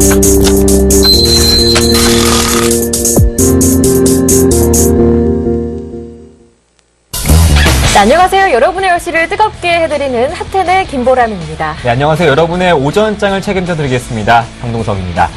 네, 안녕하세요. 여러분의 10시를 뜨겁게 해드리는 핫텐의 김보람입니다. 네, 안녕하세요. 여러분의 오전장을 책임져 드리겠습니다. 강동석입니다.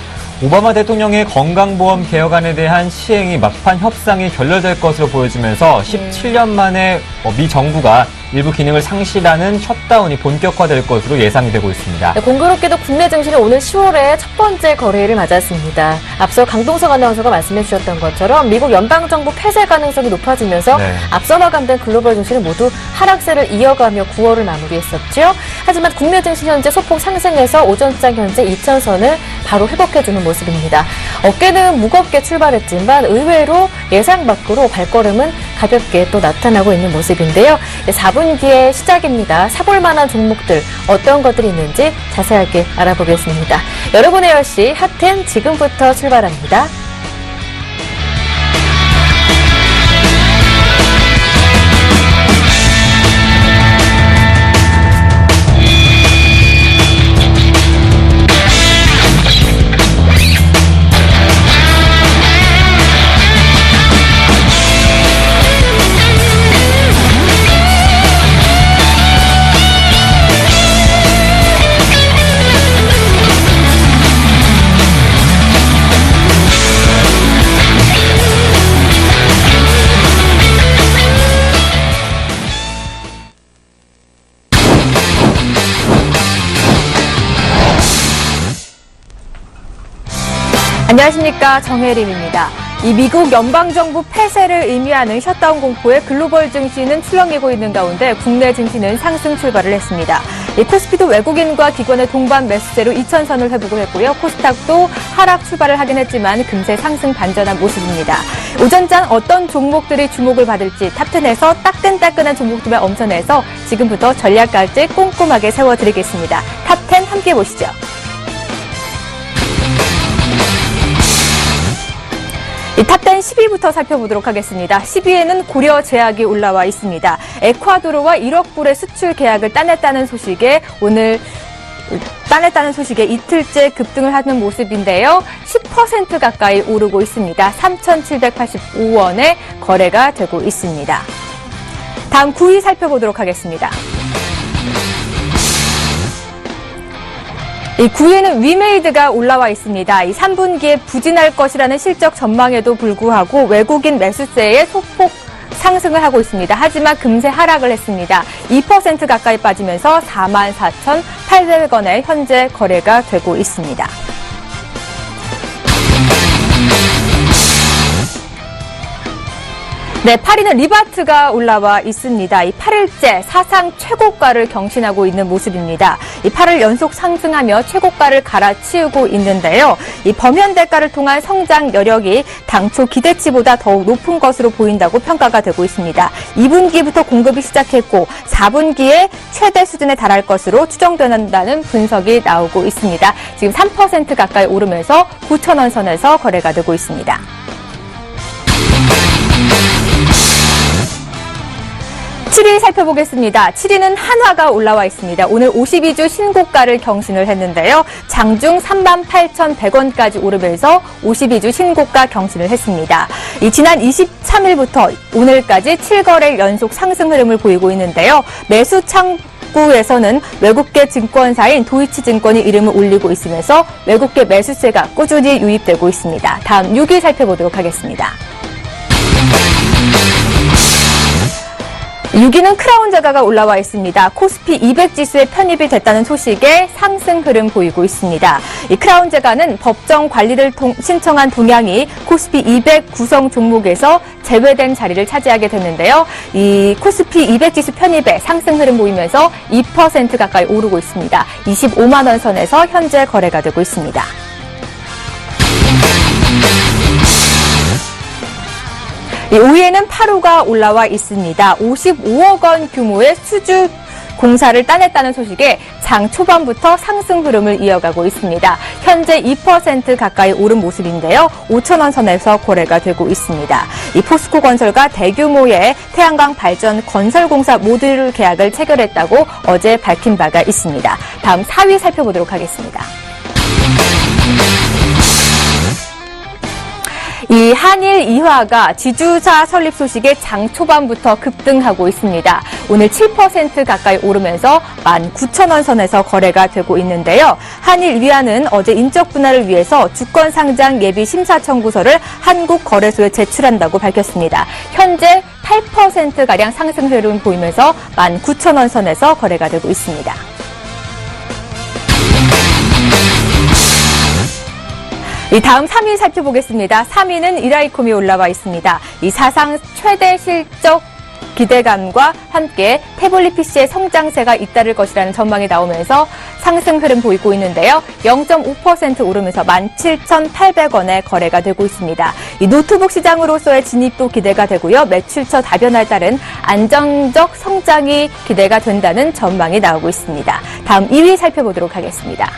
오바마 대통령의 건강보험 개혁안에 대한 시행이 막판 협상이 결렬될 것으로 보여지면서 17년 만에 미 정부가 일부 기능을 상실하는 셧다운이 본격화될 것으로 예상이 되고 있습니다. 네, 공교롭게도 국내 증시는 오늘 10월에 첫 번째 거래일을 맞았습니다. 앞서 강동석 아나운서가 말씀해 주셨던 것처럼 미국 연방정부 폐쇄 가능성이 높아지면서 앞서 마감된 글로벌 증시는 모두 하락세를 이어가며 9월을 마무리했었죠. 하지만 국내 증시 현재 소폭 상승해서 오전장 현재 2,000선을 바로 회복해주는 모습입니다. 어깨는 무겁게 출발했지만 의외로 예상 밖으로 발걸음은 가볍게 또 나타나고 있는 모습인데요. 4분기의 시작입니다. 사볼 만한 종목들 어떤 것들이 있는지 자세하게 알아보겠습니다. 여러분의 10시 핫텐 지금부터 출발합니다. 안녕하십니까, 정혜림입니다. 이 미국 연방정부 폐쇄를 의미하는 셧다운 공포에 글로벌 증시는 출렁이고 있는 가운데 국내 증시는 상승 출발을 했습니다. 이 코스피도 외국인과 기관의 동반 매수세로 2,000선을 회복을 했고요. 코스닥도 하락 출발을 하긴 했지만 금세 상승 반전한 모습입니다. 오전장 어떤 종목들이 주목을 받을지 탑10에서 따끈따끈한 종목들만 엄선해서 지금부터 전략까지 꼼꼼하게 세워드리겠습니다. 탑10 함께 보시죠. 이 탑10 10위부터 살펴보도록 하겠습니다. 10위에는 고려제약이 올라와 있습니다. 에콰도르와 1억 불의 수출 계약을 따냈다는 소식에 이틀째 급등을 하는 모습인데요. 10% 가까이 오르고 있습니다. 3,785원에 거래가 되고 있습니다. 다음 9위 살펴보도록 하겠습니다. 이 9위에는 위메이드가 올라와 있습니다. 이 3분기에 부진할 것이라는 실적 전망에도 불구하고 외국인 매수세에 소폭 상승을 하고 있습니다. 하지만 금세 하락을 했습니다. 2% 가까이 빠지면서 44,800원에 현재 거래가 되고 있습니다. 네, 8위는 리바트가 올라와 있습니다. 이 8일째 사상 최고가를 경신하고 있는 모습입니다. 이 8일 연속 상승하며 최고가를 갈아치우고 있는데요. 이 범현 대가를 통한 성장 여력이 당초 기대치보다 더욱 높은 것으로 보인다고 평가가 되고 있습니다. 2분기부터 공급이 시작했고 4분기에 최대 수준에 달할 것으로 추정된다는 분석이 나오고 있습니다. 지금 3% 가까이 오르면서 9,000원 선에서 거래가 되고 있습니다. 7위 살펴보겠습니다. 7위는 한화가 올라와 있습니다. 오늘 52주 신고가를 경신을 했는데요. 장중 38,100원까지 오르면서 52주 신고가 경신을 했습니다. 지난 23일부터 오늘까지 7거래일 연속 상승 흐름을 보이고 있는데요. 매수 창구에서는 외국계 증권사인 도이치증권이 이름을 올리고 있으면서 외국계 매수세가 꾸준히 유입되고 있습니다. 다음 6위 살펴보도록 하겠습니다. 6위는 크라운제가가 올라와 있습니다. 코스피 200 지수에 편입이 됐다는 소식에 상승 흐름 보이고 있습니다. 이 크라운제가는 법정 관리를 신청한 동향이 코스피 200 구성 종목에서 제외된 자리를 차지하게 됐는데요. 이 코스피 200 지수 편입에 상승 흐름 보이면서 2% 가까이 오르고 있습니다. 25만 원 선에서 현재 거래가 되고 있습니다. 5위에는 파루가 올라와 있습니다. 55억 원 규모의 수주 공사를 따냈다는 소식에 장 초반부터 상승 흐름을 이어가고 있습니다. 현재 2% 가까이 오른 모습인데요. 5,000원 선에서 거래가 되고 있습니다. 이 포스코건설과 대규모의 태양광 발전 건설공사 모듈 계약을 체결했다고 어제 밝힌 바가 있습니다. 다음 4위 살펴보도록 하겠습니다. 이 한일 이화가 지주사 설립 소식에 장 초반부터 급등하고 있습니다. 오늘 7% 가까이 오르면서 19,000원 선에서 거래가 되고 있는데요. 한일 이화는 어제 인적 분할을 위해서 주권 상장 예비 심사 청구서를 한국거래소에 제출한다고 밝혔습니다. 현재 8%가량 상승 흐름 보이면서 19,000원 선에서 거래가 되고 있습니다. 이 다음 3위 살펴보겠습니다. 3위는 이라이콤이 올라와 있습니다. 이 사상 최대 실적 기대감과 함께 태블릿 PC의 성장세가 잇따를 것이라는 전망이 나오면서 상승 흐름 보이고 있는데요. 0.5% 오르면서 17,800원에 거래가 되고 있습니다. 이 노트북 시장으로서의 진입도 기대가 되고요. 매출처 다변화에 따른 안정적 성장이 기대가 된다는 전망이 나오고 있습니다. 다음 2위 살펴보도록 하겠습니다.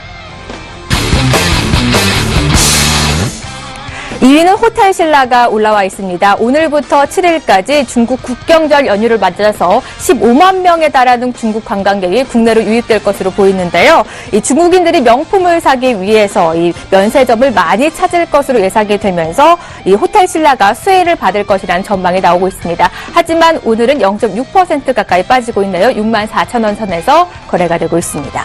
2위는 호텔신라가 올라와 있습니다. 오늘부터 7일까지 중국 국경절 연휴를 맞아서 15만 명에 달하는 중국 관광객이 국내로 유입될 것으로 보이는데요. 이 중국인들이 명품을 사기 위해서 이 면세점을 많이 찾을 것으로 예상이 되면서 이 호텔신라가 수혜를 받을 것이라는 전망이 나오고 있습니다. 하지만 오늘은 0.6% 가까이 빠지고 있네요. 64,000원 선에서 거래가 되고 있습니다.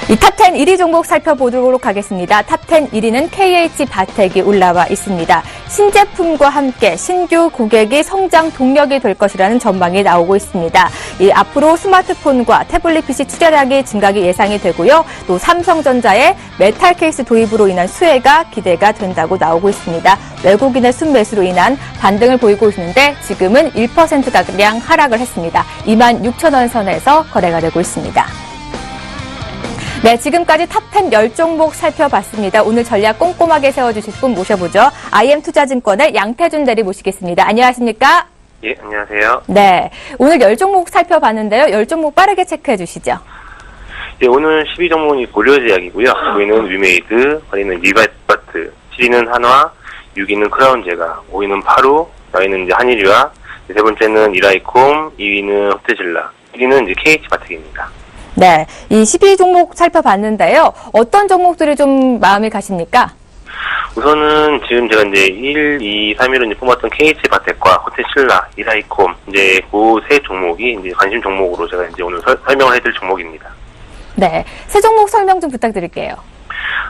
이 탑10 1위 종목 살펴보도록 하겠습니다. 탑10 1위는 KH바텍이 올라와 있습니다. 신제품과 함께 신규 고객이 성장 동력이 될 것이라는 전망이 나오고 있습니다. 이 앞으로 스마트폰과 태블릿 PC 출하량이 증가가 예상이 되고요. 또 삼성전자의 메탈 케이스 도입으로 인한 수혜가 기대가 된다고 나오고 있습니다. 외국인의 순매수로 인한 반등을 보이고 있는데 지금은 1%가량 하락을 했습니다. 26,000원 선에서 거래가 되고 있습니다. 네, 지금까지 탑10 10종목 살펴봤습니다. 오늘 전략 꼼꼼하게 세워주실 분 모셔보죠. IM투자증권의 양태준 대리 모시겠습니다. 안녕하십니까? 예, 안녕하세요. 네, 오늘 10종목 살펴봤는데요. 10종목 빠르게 체크해 주시죠. 예, 오늘 12종목이 고려제약이고요. 9위는 위메이드, 8위는 리바이바트, 7위는 한화, 6위는 크라운제가, 5위는 파루, 4위는 이제 한일유화, 세 번째는 이라이콤, 2위는 호텔신라, 1위는 이제 KH바텍입니다. 네, 이 12종목 살펴봤는데요. 어떤 종목들이 좀 마음이 가십니까? 우선은 지금 제가 이제 1, 2, 3위로 이제 뽑았던 KH바텍과 호텔신라, 이라이콤, 이제 그 세 종목이 이제 관심 종목으로 제가 이제 오늘 설명을 해드릴 종목입니다. 네, 세 종목 설명 좀 부탁드릴게요.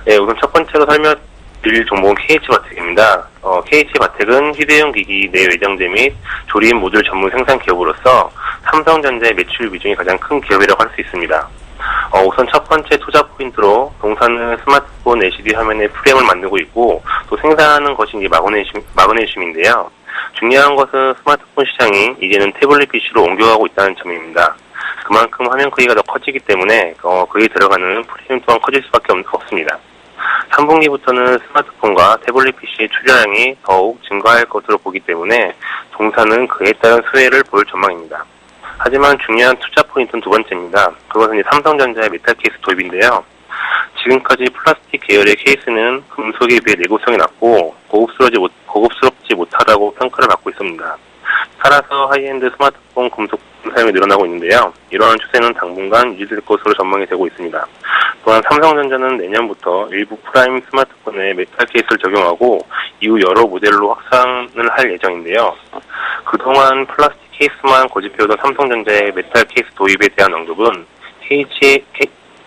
네, 우선 첫 번째로 설명드릴 종목은 KH바텍입니다. KH바텍은 휴대용 기기 내외장재 및 조립 모듈 전문 생산 기업으로서 삼성전자의 매출 비중이 가장 큰 기업이라고 할 수 있습니다. 우선 첫 번째 투자 포인트로 동사는 스마트폰 LCD 화면에 프레임을 만들고 있고 또 생산하는 것이 이제 마그네슘인데요. 중요한 것은 스마트폰 시장이 이제는 태블릿 PC로 옮겨가고 있다는 점입니다. 그만큼 화면 크기가 더 커지기 때문에 그에 들어가는 프레임 또한 커질 수밖에 없습니다. 3분기부터는 스마트폰과 태블릿 PC의 출하량이 더욱 증가할 것으로 보기 때문에 동사는 그에 따른 수혜를 볼 전망입니다. 하지만 중요한 투자 포인트는 두 번째입니다. 그것은 이제 삼성전자의 메탈 케이스 도입인데요. 지금까지 플라스틱 계열의 케이스는 금속에 비해 내구성이 낮고 고급스럽지 못하다고 평가를 받고 있습니다. 따라서 하이엔드 스마트폰 금속 사용이 늘어나고 있는데요. 이러한 추세는 당분간 유지될 것으로 전망이 되고 있습니다. 또한 삼성전자는 내년부터 일부 프라임 스마트폰에 메탈 케이스를 적용하고 이후 여러 모델로 확산을 할 예정인데요. 그동안 플라스틱 케이스만 고집해오던 삼성전자의 메탈 케이스 도입에 대한 언급은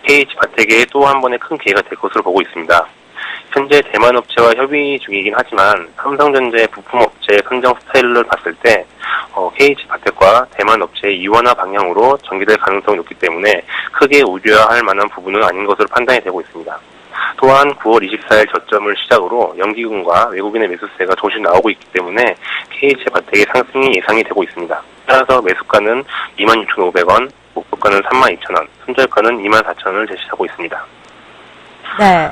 KH바텍의 또 한 번의 큰 기회가 될 것으로 보고 있습니다. 현재 대만 업체와 협의 중이긴 하지만 삼성전자의 부품업체의 선정 스타일을 봤을 때 KH바텍과 대만 업체의 이원화 방향으로 전개될 가능성이 높기 때문에 크게 우려할 만한 부분은 아닌 것으로 판단이 되고 있습니다. 또한 9월 24일 저점을 시작으로 연기금과 외국인의 매수세가 조금씩 나오고 있기 때문에 KH바텍의 상승이 예상이 되고 있습니다. 따라서 매수가는 26,500원, 목표가는 32,000원, 손절가는 24,000원을 제시하고 있습니다. 네,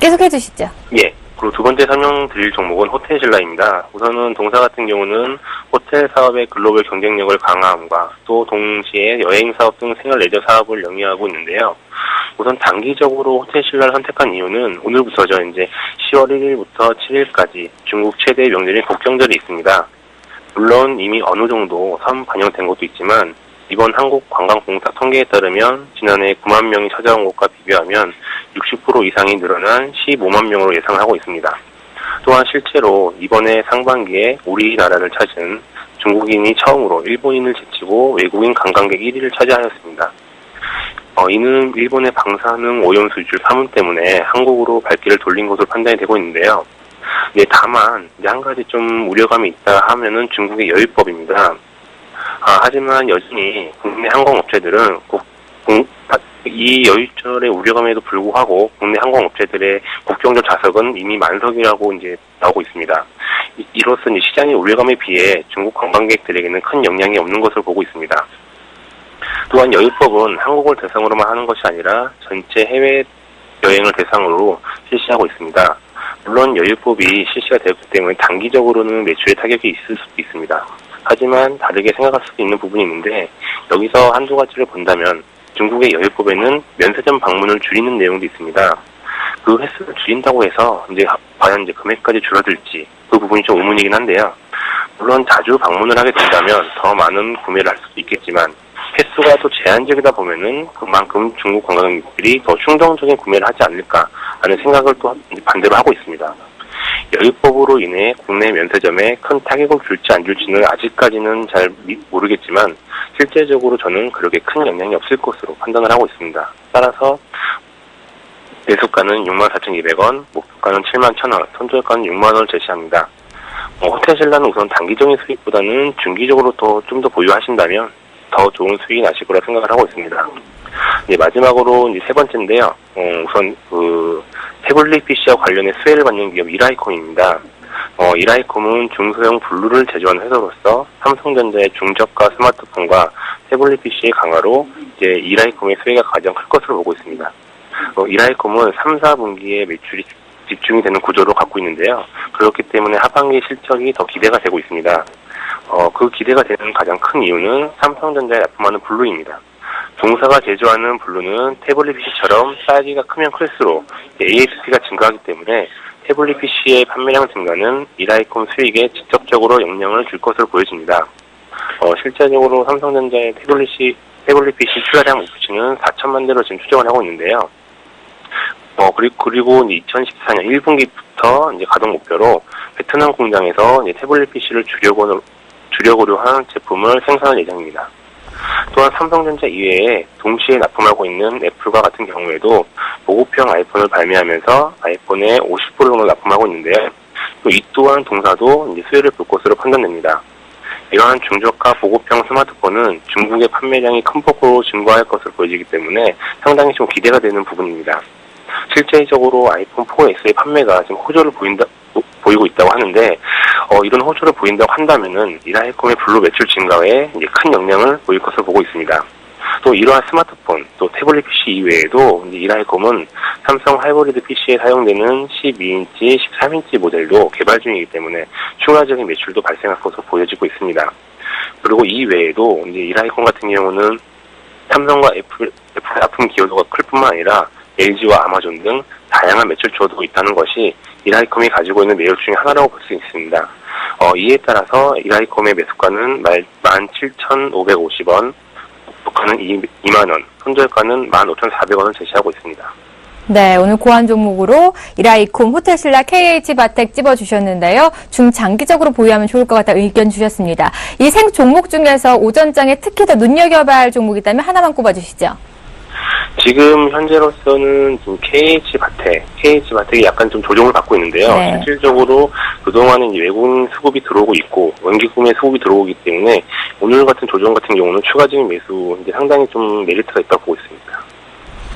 계속해 주시죠. 예. 그리고 두 번째 설명드릴 종목은 호텔신라입니다. 우선은 동사 같은 경우는 호텔 사업의 글로벌 경쟁력을 강화함과 또 동시에 여행 사업 등 생활 레저 사업을 영위하고 있는데요. 우선 단기적으로 호텔신라를 선택한 이유는 오늘부터죠. 이제 10월 1일부터 7일까지 중국 최대 명절인 국경절이 있습니다. 물론 이미 어느 정도 선 반영된 것도 있지만 이번 한국관광공사 통계에 따르면 지난해 9만 명이 찾아온 것과 비교하면 60% 이상이 늘어난 15만 명으로 예상을 하고 있습니다. 또한 실제로 이번에 상반기에 우리나라를 찾은 중국인이 처음으로 일본인을 제치고 외국인 관광객 1위를 차지하였습니다. 이는 일본의 방사능 오염 수출 사문 때문에 한국으로 발길을 돌린 것으로 판단이 되고 있는데요. 네, 다만 이제 한 가지 좀 우려감이 있다 하면은 중국의 여유법입니다. 하지만 여전히 국내 항공업체들은 이 여유절의 우려감에도 불구하고 국내 항공업체들의 국경적 좌석은 이미 만석이라고 이제 나오고 있습니다. 이로써 이제 시장의 우려감에 비해 중국 관광객들에게는 큰 영향이 없는 것으로 보고 있습니다. 또한 여유법은 한국을 대상으로만 하는 것이 아니라 전체 해외 여행을 대상으로 실시하고 있습니다. 물론 여유법이 실시가 되었기 때문에 단기적으로는 매출에 타격이 있을 수도 있습니다. 하지만 다르게 생각할 수도 있는 부분이 있는데 여기서 한두 가지를 본다면 중국의 여유법에는 면세점 방문을 줄이는 내용도 있습니다. 그 횟수를 줄인다고 해서 과연 금액까지 줄어들지 그 부분이 좀 의문이긴 한데요. 물론 자주 방문을 하게 된다면 더 많은 구매를 할 수도 있겠지만 횟수가 또 제한적이다 보면은 그만큼 중국 관광객들이 더 충동적인 구매를 하지 않을까 하는 생각을 또 반대로 하고 있습니다. 여유법으로 인해 국내 면세점에 큰 타격을 줄지 안 줄지는 아직까지는 잘 모르겠지만 실제적으로 저는 그렇게 큰 영향이 없을 것으로 판단을 하고 있습니다. 따라서 매수가는 64,200원, 목표가는 71,000원, 손절가는 6만원을 제시합니다. 호텔신라는 우선 단기적인 수익보다는 중기적으로 좀 더 보유하신다면 더 좋은 수익이 나실 거라 생각을 하고 있습니다. 마지막으로 세 번째인데요. 우선 태블릿 PC와 관련해 수혜를 받는 기업 이라이콤입니다. 이라이콤은 중소형 블루를 제조한 회사로서 삼성전자의 중저가 스마트폰과 태블릿 PC의 강화로 이라이콤의 수혜가 가장 클 것으로 보고 있습니다. 이라이콤은 3, 4분기에 매출이 집중이 되는 구조로 갖고 있는데요. 그렇기 때문에 하반기 실적이 더 기대가 되고 있습니다. 그 기대가 되는 가장 큰 이유는 삼성전자에 납품하는 블루입니다. 동사가 제조하는 블루는 태블릿 PC처럼 사이즈가 크면 클수록 ASP가 증가하기 때문에 태블릿 PC의 판매량 증가는 이라이콤 수익에 직접적으로 영향을 줄 것으로 보여집니다. 실제적으로 삼성전자의 태블릿 PC 출하량 목표치는 4천만 대로 지금 추정을 하고 있는데요. 그리고 2014년 1분기부터 가동 목표로 베트남 공장에서 태블릿 PC를 주력으로 하는 제품을 생산할 예정입니다. 또한 삼성전자 이외에 동시에 납품하고 있는 애플과 같은 경우에도 보급형 아이폰을 발매하면서 아이폰의 50% 정도 납품하고 있는데요. 또 이 또한 동사도 수혜를 볼 것으로 판단됩니다. 이러한 중저가 보급형 스마트폰은 중국의 판매량이 큰 폭으로 증가할 것으로 보여지기 때문에 상당히 좀 기대가 되는 부분입니다. 실제적으로 아이폰 4X의 판매가 지금 호조를 보이고 있다고 하는데 이런 호조를 보인다고 한다면은 이라이콤의 블루 매출 증가에 큰 영향을 보일 것으로 보고 있습니다. 또 이러한 스마트폰, 또 태블릿 PC 이외에도 이라이콤은 삼성 하이브리드 PC에 사용되는 12인치, 13인치 모델도 개발 중이기 때문에 추가적인 매출도 발생할 것으로 보여지고 있습니다. 그리고 이외에도 이라이콤 같은 경우는 삼성과 애플의 납품 기여도가 클 뿐만 아니라 LG와 아마존 등 다양한 매출 주어도 있다는 것이 이라이콤이 가지고 있는 매력 중에 하나라고 볼 수 있습니다. 이에 따라서 이라이콤의 매수가는 17,550원, 목표가는 2만원, 손절가는 15,400원을 제시하고 있습니다. 네, 오늘 고안 종목으로 이라이콤, 호텔신라, KH바텍 찝어주셨는데요. 중장기적으로 보유하면 좋을 것 같다 의견 주셨습니다. 이 생 종목 중에서 오전장에 특히 더 눈여겨봐야 할 종목이 있다면 하나만 꼽아주시죠. 지금 현재로서는 KH바텍이 약간 좀 조정을 받고 있는데요. 네. 실질적으로 그동안은 외국인 수급이 들어오고 있고 원기 구매 수급이 들어오기 때문에 오늘 같은 조정 같은 경우는 추가적인 매수 상당히 좀 메리트가 있다고 보고 있습니다.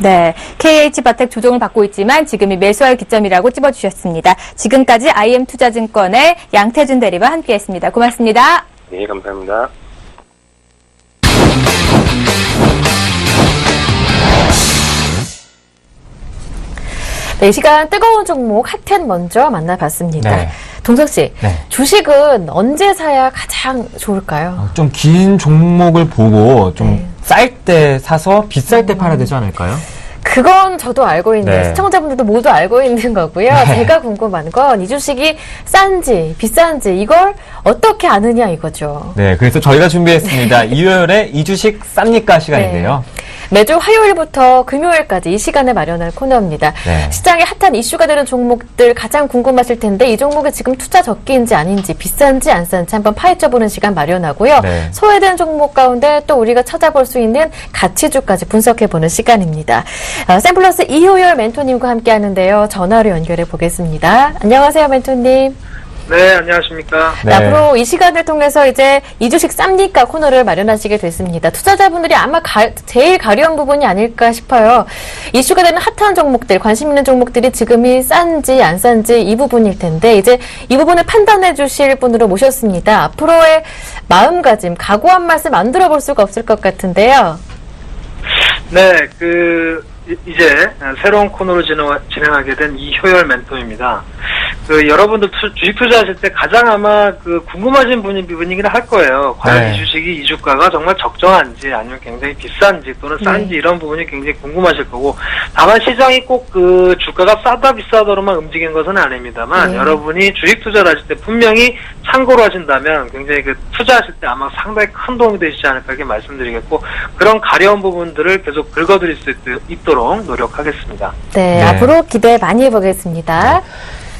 네, KH바텍 조정을 받고 있지만 지금이 매수할 기점이라고 찝어주셨습니다. 지금까지 IM투자증권의 양태준 대리와 함께했습니다. 고맙습니다. 네, 감사합니다. 네, 이 시간 뜨거운 종목 핫텐 먼저 만나봤습니다. 네. 동석 씨, 네. 주식은 언제 사야 가장 좋을까요? 좀 긴 종목을 보고 좀 쌀 때 사서 비쌀 때 팔아야 되지 않을까요? 그건 저도 알고 있는, 네. 시청자분들도 모두 알고 있는 거고요. 네. 제가 궁금한 건 이 주식이 싼지 비싼지 이걸 어떻게 아느냐 이거죠. 네, 그래서 저희가 준비했습니다. 일요일에 이 주식 쌉니까 시간인데요. 매주 화요일부터 금요일까지 이 시간에 마련할 코너입니다. 네. 시장에 핫한 이슈가 되는 종목들 가장 궁금하실 텐데 이 종목이 지금 투자 적기인지 아닌지 비싼지 안 싼지 한번 파헤쳐보는 시간 마련하고요. 네. 소외된 종목 가운데 또 우리가 찾아볼 수 있는 가치주까지 분석해보는 시간입니다. 샘플러스 이효열 멘토님과 함께 하는데요. 전화로 연결해 보겠습니다. 안녕하세요, 멘토님. 네, 안녕하십니까. 네. 앞으로 이 시간을 통해서 이제 이 주식 쌉니까 코너를 마련하시게 됐습니다. 투자자분들이 아마 제일 가려운 부분이 아닐까 싶어요. 이슈가 되는 핫한 종목들, 관심 있는 종목들이 지금이 싼지 안 싼지 이 부분일 텐데 이제 이 부분을 판단해 주실 분으로 모셨습니다. 앞으로의 마음가짐, 각오한 말씀 안 들어볼 수가 없을 것 같은데요. 네, 이제 새로운 코너로 진행하게 된 이효열 멘토입니다. 여러분들 주식 투자하실 때 가장 아마 궁금하신 분이긴 할 거예요. 과연 네. 이 주식이 이 주가가 정말 적정한지 아니면 굉장히 비싼지 또는 싼지 이런 부분이 굉장히 궁금하실 거고, 다만 시장이 꼭 주가가 싸다 비싸다로만 움직인 것은 아닙니다만 여러분이 주식 투자를 하실 때 분명히 참고로 하신다면 굉장히 투자하실 때 아마 상당히 큰 도움이 되시지 않을까 이렇게 말씀드리겠고, 그런 가려운 부분들을 계속 긁어드릴 수 있도록 노력하겠습니다. 네, 앞으로 기대 많이 해보겠습니다.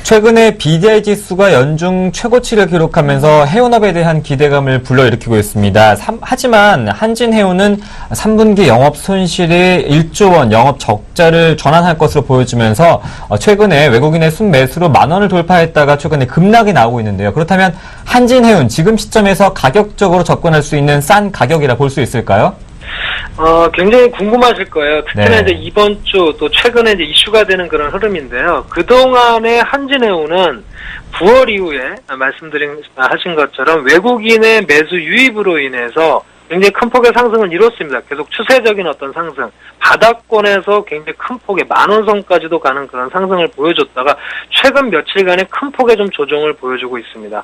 최근에 BDI 지수가 연중 최고치를 기록하면서 해운업에 대한 기대감을 불러일으키고 있습니다. 하지만 한진해운은 3분기 영업 손실이 1조 원 영업 적자를 전환할 것으로 보여지면서 최근에 외국인의 순매수로 10,000원을 돌파했다가 최근에 급락이 나오고 있는데요. 그렇다면 한진해운 지금 시점에서 가격적으로 접근할 수 있는 싼 가격이라 볼 수 있을까요? 굉장히 궁금하실 거예요. 특히나 네. 이제 이번 주 또 최근에 이제 이슈가 되는 그런 흐름인데요. 그동안의 한진해운은 9월 이후에 하신 것처럼 외국인의 매수 유입으로 인해서 굉장히 큰 폭의 상승을 이뤘습니다. 계속 추세적인 어떤 상승, 바닥권에서 굉장히 큰 폭의 10,000원 선까지도 가는 그런 상승을 보여줬다가 최근 며칠간의 큰 폭의 좀 조정을 보여주고 있습니다.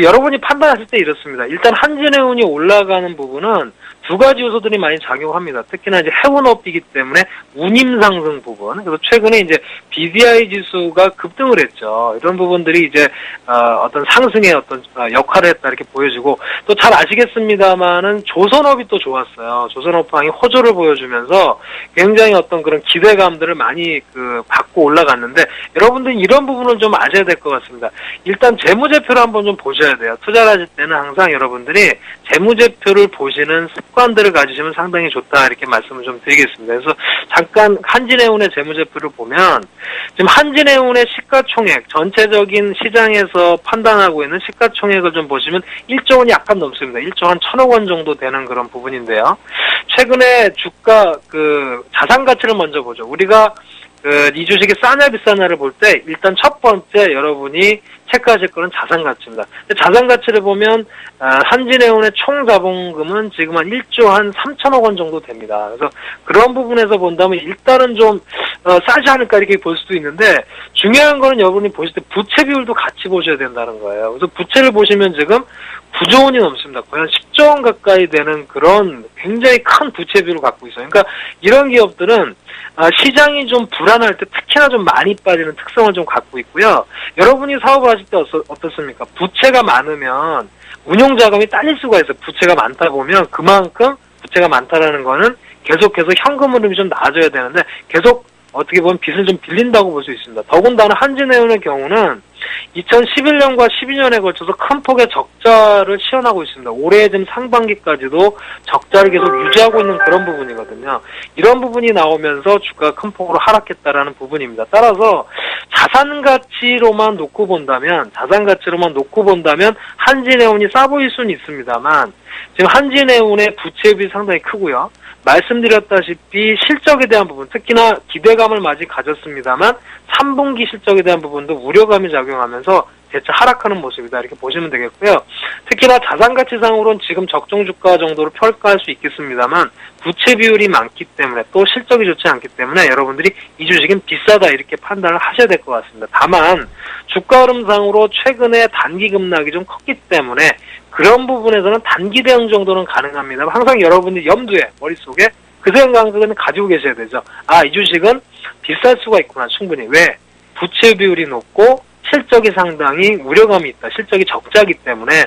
여러분이 판단하실 때 이렇습니다. 일단 한진해운이 올라가는 부분은 두 가지 요소들이 많이 작용합니다. 특히나 이제 해운업이기 때문에 운임 상승 부분. 그래서 최근에 이제 BDI 지수가 급등을 했죠. 이런 부분들이 이제 어떤 상승의 어떤 역할을 했다 이렇게 보여지고, 또 잘 아시겠습니다만은 조선업이 또 좋았어요. 조선업황이 호조를 보여주면서 굉장히 어떤 그런 기대감들을 많이 받고 올라갔는데, 여러분들이 이런 부분을 좀 아셔야 될 것 같습니다. 일단 재무제표를 한번 좀 보셔야 돼요. 투자를 하실 때는 항상 여러분들이 재무제표를 보시는 습관들을 가지시면 상당히 좋다 이렇게 말씀을 좀 드리겠습니다. 그래서 잠깐 한진해운의 재무제표를 보면 지금 한진해운의 시가총액, 전체적인 시장에서 판단하고 있는 시가총액을 좀 보시면 1조 원이 약간 넘습니다. 1조 한 1,000억 원 정도 되는 그런 부분인데요. 최근에 주가 자산 가치를 먼저 보죠. 우리가 이 주식이 싸냐 비싸냐를 볼 때 일단 첫 번째 여러분이 체크하실 거는 자산 가치입니다. 자산 가치를 보면 한진해운의 총 자본금은 지금 한 1조 한 3,000억 원 정도 됩니다. 그래서 그런 부분에서 본다면 일단은 좀 싸지 않을까 이렇게 볼 수도 있는데, 중요한 거는 여러분이 보실 때 부채 비율도 같이 보셔야 된다는 거예요. 그래서 부채를 보시면 지금 9조 원이 넘습니다. 거의 한 10조 원 가까이 되는 그런 굉장히 큰 부채 비율을 갖고 있어요. 그러니까 이런 기업들은 시장이 좀 불안할 때 특히나 좀 많이 빠지는 특성을 좀 갖고 있고요. 여러분이 사업을 하실 때 어떻습니까? 부채가 많으면 운용자금이 딸릴 수가 있어요. 부채가 많다 보면 그만큼 부채가 많다라는 거는 계속해서 현금 흐름이 좀 나아져야 되는데 계속 어떻게 보면 빚을 좀 빌린다고 볼 수 있습니다. 더군다나 한진해운의 경우는 2011년과 12년에 걸쳐서 큰 폭의 적자를 시현하고 있습니다. 올해 지금 상반기까지도 적자를 계속 유지하고 있는 그런 부분이거든요. 이런 부분이 나오면서 주가가 큰 폭으로 하락했다라는 부분입니다. 따라서 자산 가치로만 놓고 본다면 한진해운이 싸 보일 수는 있습니다만 지금 한진해운의 부채비 상당히 크고요. 말씀드렸다시피 실적에 대한 부분, 특히나 기대감을 많이 가졌습니다만 3분기 실적에 대한 부분도 우려감이 작용하면서 대체 하락하는 모습이다 이렇게 보시면 되겠고요. 특히나 자산가치상으로는 지금 적정 주가 정도로 평가할 수 있겠습니다만 부채 비율이 많기 때문에 또 실적이 좋지 않기 때문에 여러분들이 이 주식은 비싸다 이렇게 판단을 하셔야 될 것 같습니다. 다만 주가 흐름상으로 최근에 단기 급락이 좀 컸기 때문에 그런 부분에서는 단기 대응 정도는 가능합니다. 항상 여러분이 염두에 머릿속에 그 생각은 가지고 계셔야 되죠. 이 주식은 비쌀 수가 있구나 충분히. 왜? 부채 비율이 높고 실적이 상당히 우려감이 있다. 실적이 적자기 때문에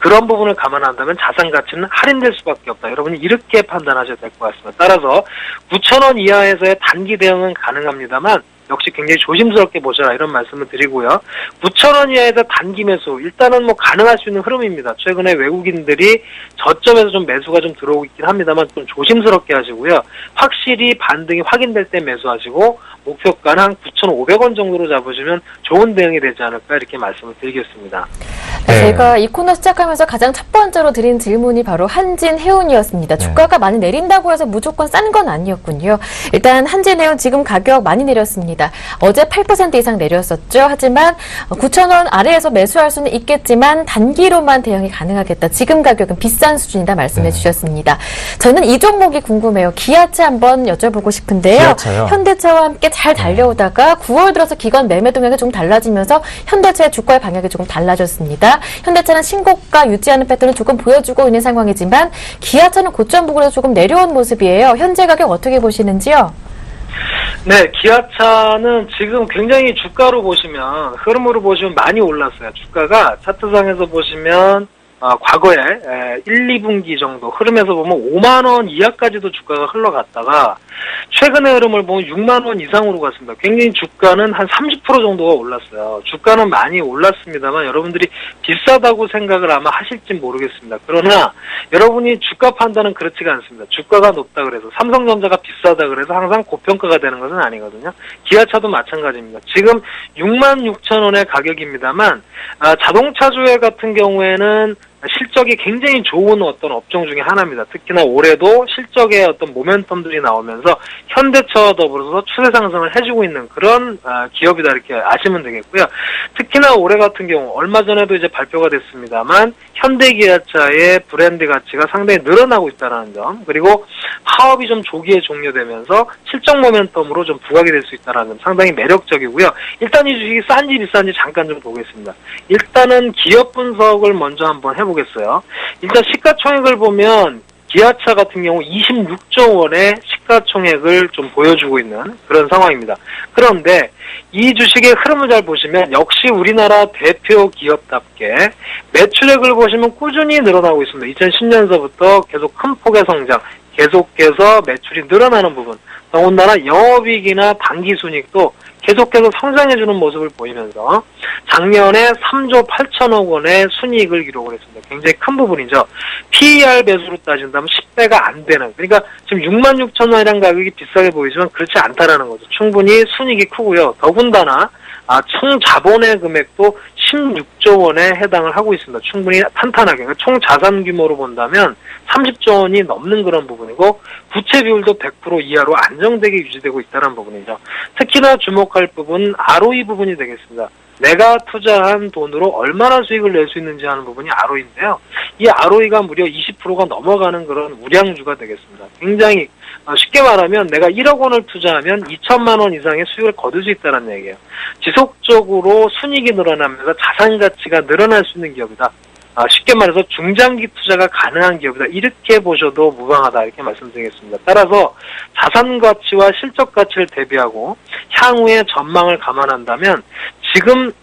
그런 부분을 감안한다면 자산 가치는 할인될 수밖에 없다. 여러분이 이렇게 판단하셔야 될 것 같습니다. 따라서 9,000원 이하에서의 단기 대응은 가능합니다만 역시 굉장히 조심스럽게 보셔라 이런 말씀을 드리고요. 9,000원 이하에서 단기 매수 일단은 뭐 가능할 수 있는 흐름입니다. 최근에 외국인들이 저점에서 좀 매수가 좀 들어오고 있긴 합니다만 좀 조심스럽게 하시고요. 확실히 반등이 확인될 때 매수하시고 목표가는 한 9,500원 정도로 잡으시면 좋은 대응이 되지 않을까 이렇게 말씀을 드리겠습니다. 네. 제가 이 코너 시작하면서 가장 첫 번째로 드린 질문이 바로 한진해운이었습니다. 네. 주가가 많이 내린다고 해서 무조건 싼 건 아니었군요. 일단 한진해운 지금 가격 많이 내렸습니다. 어제 8% 이상 내렸었죠. 하지만 9,000원 아래에서 매수할 수는 있겠지만 단기로만 대응이 가능하겠다. 지금 가격은 비싼 수준이다 말씀해 주셨습니다. 저는 이 종목이 궁금해요. 기아차 한번 여쭤보고 싶은데요. 기아차요? 현대차와 함께 잘 달려오다가 9월 들어서 기관 매매 동향이 좀 달라지면서 현대차의 주가의 방향이 조금 달라졌습니다. 현대차는 신고가 유지하는 패턴을 조금 보여주고 있는 상황이지만 기아차는 고점 부근에서 조금 내려온 모습이에요. 현재 가격 어떻게 보시는지요? 네, 기아차는 지금 굉장히 주가로 보시면 흐름으로 보시면 많이 올랐어요. 주가가 차트상에서 보시면 과거에 1, 2분기 정도 흐름에서 보면 5만 원 이하까지도 주가가 흘러갔다가 최근의 흐름을 보면 6만 원 이상으로 갔습니다. 굉장히 주가는 한 30% 정도가 올랐어요. 주가는 많이 올랐습니다만 여러분들이 비싸다고 생각을 아마 하실진 모르겠습니다. 그러나 여러분이 주가 판단은 그렇지가 않습니다. 주가가 높다 그래서 삼성전자가 비싸다 그래서 항상 고평가가 되는 것은 아니거든요. 기아차도 마찬가지입니다. 지금 6만 6천 원의 가격입니다만 자동차주회 같은 경우에는 실적이 굉장히 좋은 어떤 업종 중에 하나입니다. 특히나 올해도 실적의 어떤 모멘텀들이 나오면서 현대차와 더불어서 추세 상승을 해주고 있는 그런 기업이다 이렇게 아시면 되겠고요. 특히나 올해 같은 경우 얼마 전에도 이제 발표가 됐습니다만 현대기아차의 브랜드 가치가 상당히 늘어나고 있다는 점, 그리고 파업이 좀 조기에 종료되면서 실적 모멘텀으로 좀 부각이 될 수 있다는 점 상당히 매력적이고요. 일단 이 주식이 싼지 비싼지 잠깐 좀 보겠습니다. 일단은 기업 분석을 먼저 한번 해보겠어요. 일단 시가총액을 보면 기아차 같은 경우 26조 원의 시가총액을 좀 보여주고 있는 그런 상황입니다. 그런데 이 주식의 흐름을 잘 보시면 역시 우리나라 대표 기업답게 매출액을 보시면 꾸준히 늘어나고 있습니다. 2010년서부터 계속 큰 폭의 성장, 계속해서 매출이 늘어나는 부분, 더군다나 영업이익이나 당기순이익도 계속해서 성장해주는 모습을 보이면서 작년에 3조 8천억 원의 순이익을 기록을 했습니다. 굉장히 큰 부분이죠. PER 배수로 따진다면 10배가 안 되는, 그러니까 지금 6만 6천 원이라는 가격이 비싸게 보이지만 그렇지 않다라는 거죠. 충분히 순이익이 크고요. 더군다나 총 자본의 금액도 16조 원에 해당을 하고 있습니다. 충분히 탄탄하게. 그러니까 총 자산 규모로 본다면 30조 원이 넘는 그런 부분이고 부채 비율도 100% 이하로 안정되게 유지되고 있다는 부분이죠. 특히나 주목할 부분 ROE 부분이 되겠습니다. 내가 투자한 돈으로 얼마나 수익을 낼 수 있는지 하는 부분이 ROE인데요. 이 ROE가 무려 20%가 넘어가는 그런 우량주가 되겠습니다. 굉장히 쉽게 말하면 내가 1억 원을 투자하면 2천만 원 이상의 수익을 거둘 수 있다는 얘기예요. 지속적으로 순이익이 늘어나면서 자산 가치가 늘어날 수 있는 기업이다. 쉽게 말해서 중장기 투자가 가능한 기업이다. 이렇게 보셔도 무방하다. 이렇게 말씀드리겠습니다. 따라서 자산 가치와 실적 가치를 대비하고 향후의 전망을 감안한다면 지금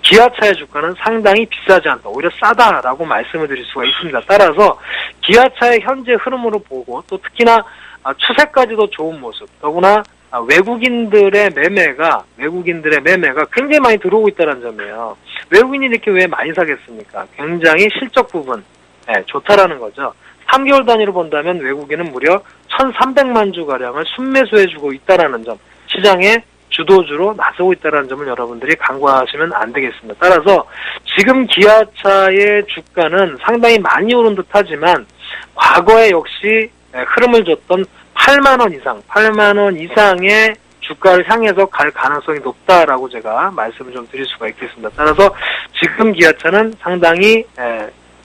기아차의 주가는 상당히 비싸지 않다. 오히려 싸다라고 말씀을 드릴 수가 있습니다. 따라서 기아차의 현재 흐름으로 보고 또 특히나 추세까지도 좋은 모습, 더구나 외국인들의 매매가 굉장히 많이 들어오고 있다는 점이에요. 외국인이 이렇게 왜 많이 사겠습니까? 굉장히 실적 부분 좋다라는 거죠. 3개월 단위로 본다면 외국인은 무려 1,300만 주가량을 순매수해주고 있다는 점, 시장에 주도주로 나서고 있다는 점을 여러분들이 간과하시면 안 되겠습니다. 따라서 지금 기아차의 주가는 상당히 많이 오른 듯하지만 과거에 역시 흐름을 줬던 8만 원 이상의 주가를 향해서 갈 가능성이 높다라고 제가 말씀을 좀 드릴 수가 있겠습니다. 따라서 지금 기아차는 상당히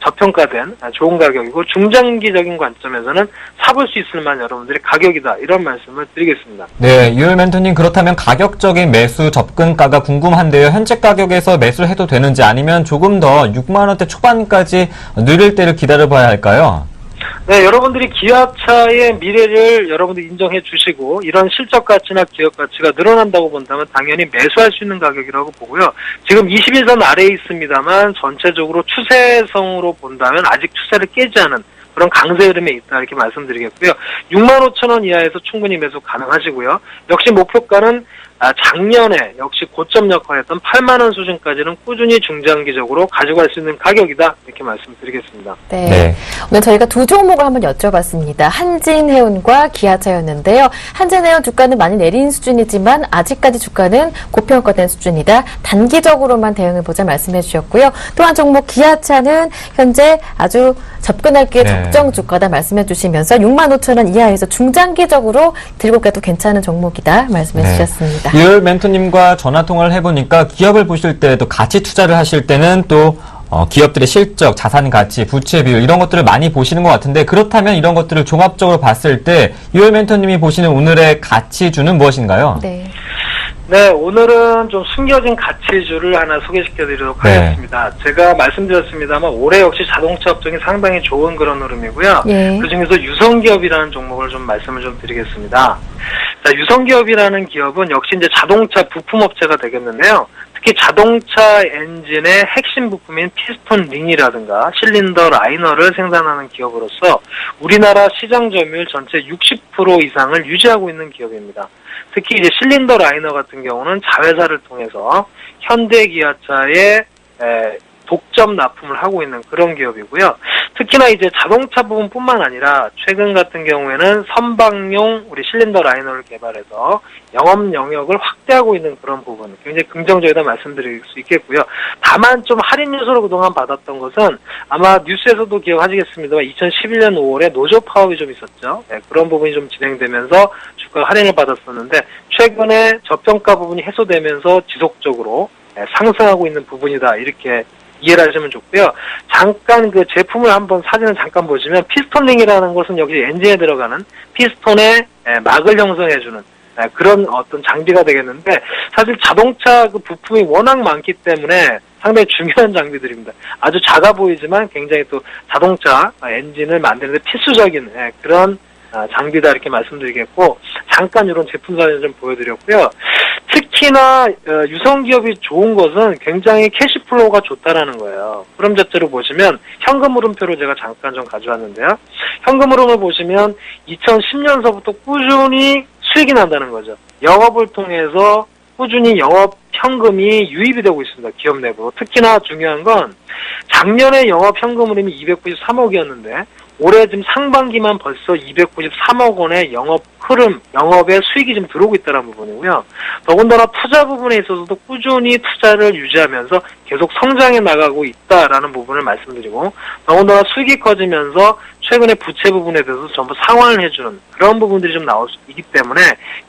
저평가된 좋은 가격이고 중장기적인 관점에서는 사볼 수 있을 만한 여러분들의 가격이다. 이런 말씀을 드리겠습니다. 네, 유열 멘토님, 그렇다면 가격적인 매수 접근가가 궁금한데요. 현재 가격에서 매수를 해도 되는지 아니면 조금 더 6만 원대 초반까지 누릴 때를 기다려봐야 할까요? 네, 여러분들이 기아차의 미래를 여러분들 인정해 주시고 이런 실적 가치나 기업 가치가 늘어난다고 본다면 당연히 매수할 수 있는 가격이라고 보고요. 지금 21선 아래에 있습니다만 전체적으로 추세성으로 본다면 아직 추세를 깨지 않은 그런 강세 흐름에 있다 이렇게 말씀드리겠고요. 65,000원 이하에서 충분히 매수 가능하시고요. 역시 목표가는 작년에 역시 고점 역할했던 8만 원 수준까지는 꾸준히 중장기적으로 가져갈 수 있는 가격이다 이렇게 말씀드리겠습니다. 네. 네. 오늘 저희가 두 종목을 한번 여쭤봤습니다. 한진해운과 기아차였는데요. 한진해운 주가는 많이 내린 수준이지만 아직까지 주가는 고평가된 수준이다. 단기적으로만 대응해보자 말씀해 주셨고요. 또 한 종목 기아차는 현재 아주 접근하기에 네. 적정 주가다 말씀해 주시면서 65,000원 이하에서 중장기적으로 들고 가도 괜찮은 종목이다 말씀해 네. 주셨습니다. 이월 멘토님과 전화통화를 해보니까 기업을 보실 때 또 가치 투자를 하실 때는 또 기업들의 실적, 자산 가치, 부채 비율 이런 것들을 많이 보시는 것 같은데 그렇다면 이런 것들을 종합적으로 봤을 때 이월 멘토님이 보시는 오늘의 가치주는 무엇인가요? 네. 네, 오늘은 좀 숨겨진 가치주를 하나 소개시켜드리도록 네. 하겠습니다. 제가 말씀드렸습니다만 올해 역시 자동차 업종이 상당히 좋은 그런 흐름이고요. 예. 그중에서 유성기업이라는 종목을 좀 말씀을 좀 드리겠습니다. 자, 유성기업이라는 기업은 역시 이제 자동차 부품업체가 되겠는데요. 특히 자동차 엔진의 핵심 부품인 피스톤 링이라든가 실린더 라이너를 생산하는 기업으로서 우리나라 시장 점유율 전체 60% 이상을 유지하고 있는 기업입니다. 특히 이제 실린더 라이너 같은 경우는 자회사를 통해서 현대기아차에 독점 납품을 하고 있는 그런 기업이고요. 특히나 이제 자동차 부분뿐만 아니라 최근 같은 경우에는 선박용 우리 실린더 라이너를 개발해서 영업 영역을 확대하고 있는 그런 부분 굉장히 긍정적이다 말씀드릴 수 있겠고요. 다만 좀 할인 요소로 그동안 받았던 것은 아마 뉴스에서도 기억하시겠습니다만 2011년 5월에 노조 파업이 좀 있었죠. 네, 그런 부분이 좀 진행되면서 주가 할인을 받았었는데 최근에 저평가 부분이 해소되면서 지속적으로 상승하고 있는 부분이다 이렇게 이해를 하시면 좋고요. 잠깐 그 제품을 한번 사진을 잠깐 보시면 피스톤링이라는 것은 역시 엔진에 들어가는 피스톤의 막을 형성해주는 그런 어떤 장비가 되겠는데 사실 자동차 그 부품이 워낙 많기 때문에 상당히 중요한 장비들입니다. 아주 작아 보이지만 굉장히 또 자동차 엔진을 만드는 데 필수적인 그런 장비다 이렇게 말씀드리겠고 잠깐 이런 제품 사진을 좀 보여드렸고요. 특히나 유성기업이 좋은 것은 굉장히 캐시플로우가 좋다라는 거예요. 흐름 자체로 보시면 현금 흐름표로 제가 잠깐 좀 가져왔는데요. 현금 흐름을 보시면 2010년서부터 꾸준히 수익이 난다는 거죠. 영업을 통해서 꾸준히 영업 현금이 유입이 되고 있습니다. 기업 내부로. 특히나 중요한 건 작년에 영업 현금 흐름이 293억이었는데 올해 지금 상반기만 벌써 293억 원의 영업 흐름, 영업의 수익이 지금 들어오고 있다는 부분이고요. 더군다나 투자 부분에 있어서도 꾸준히 투자를 유지하면서 계속 성장해 나가고 있다라는 부분을 말씀드리고 더군다나 수익이 커지면서 최근에 부채 부분에 대해서 전부 상환을 해주는 그런 부분들이 좀 나올 수 있기 때문에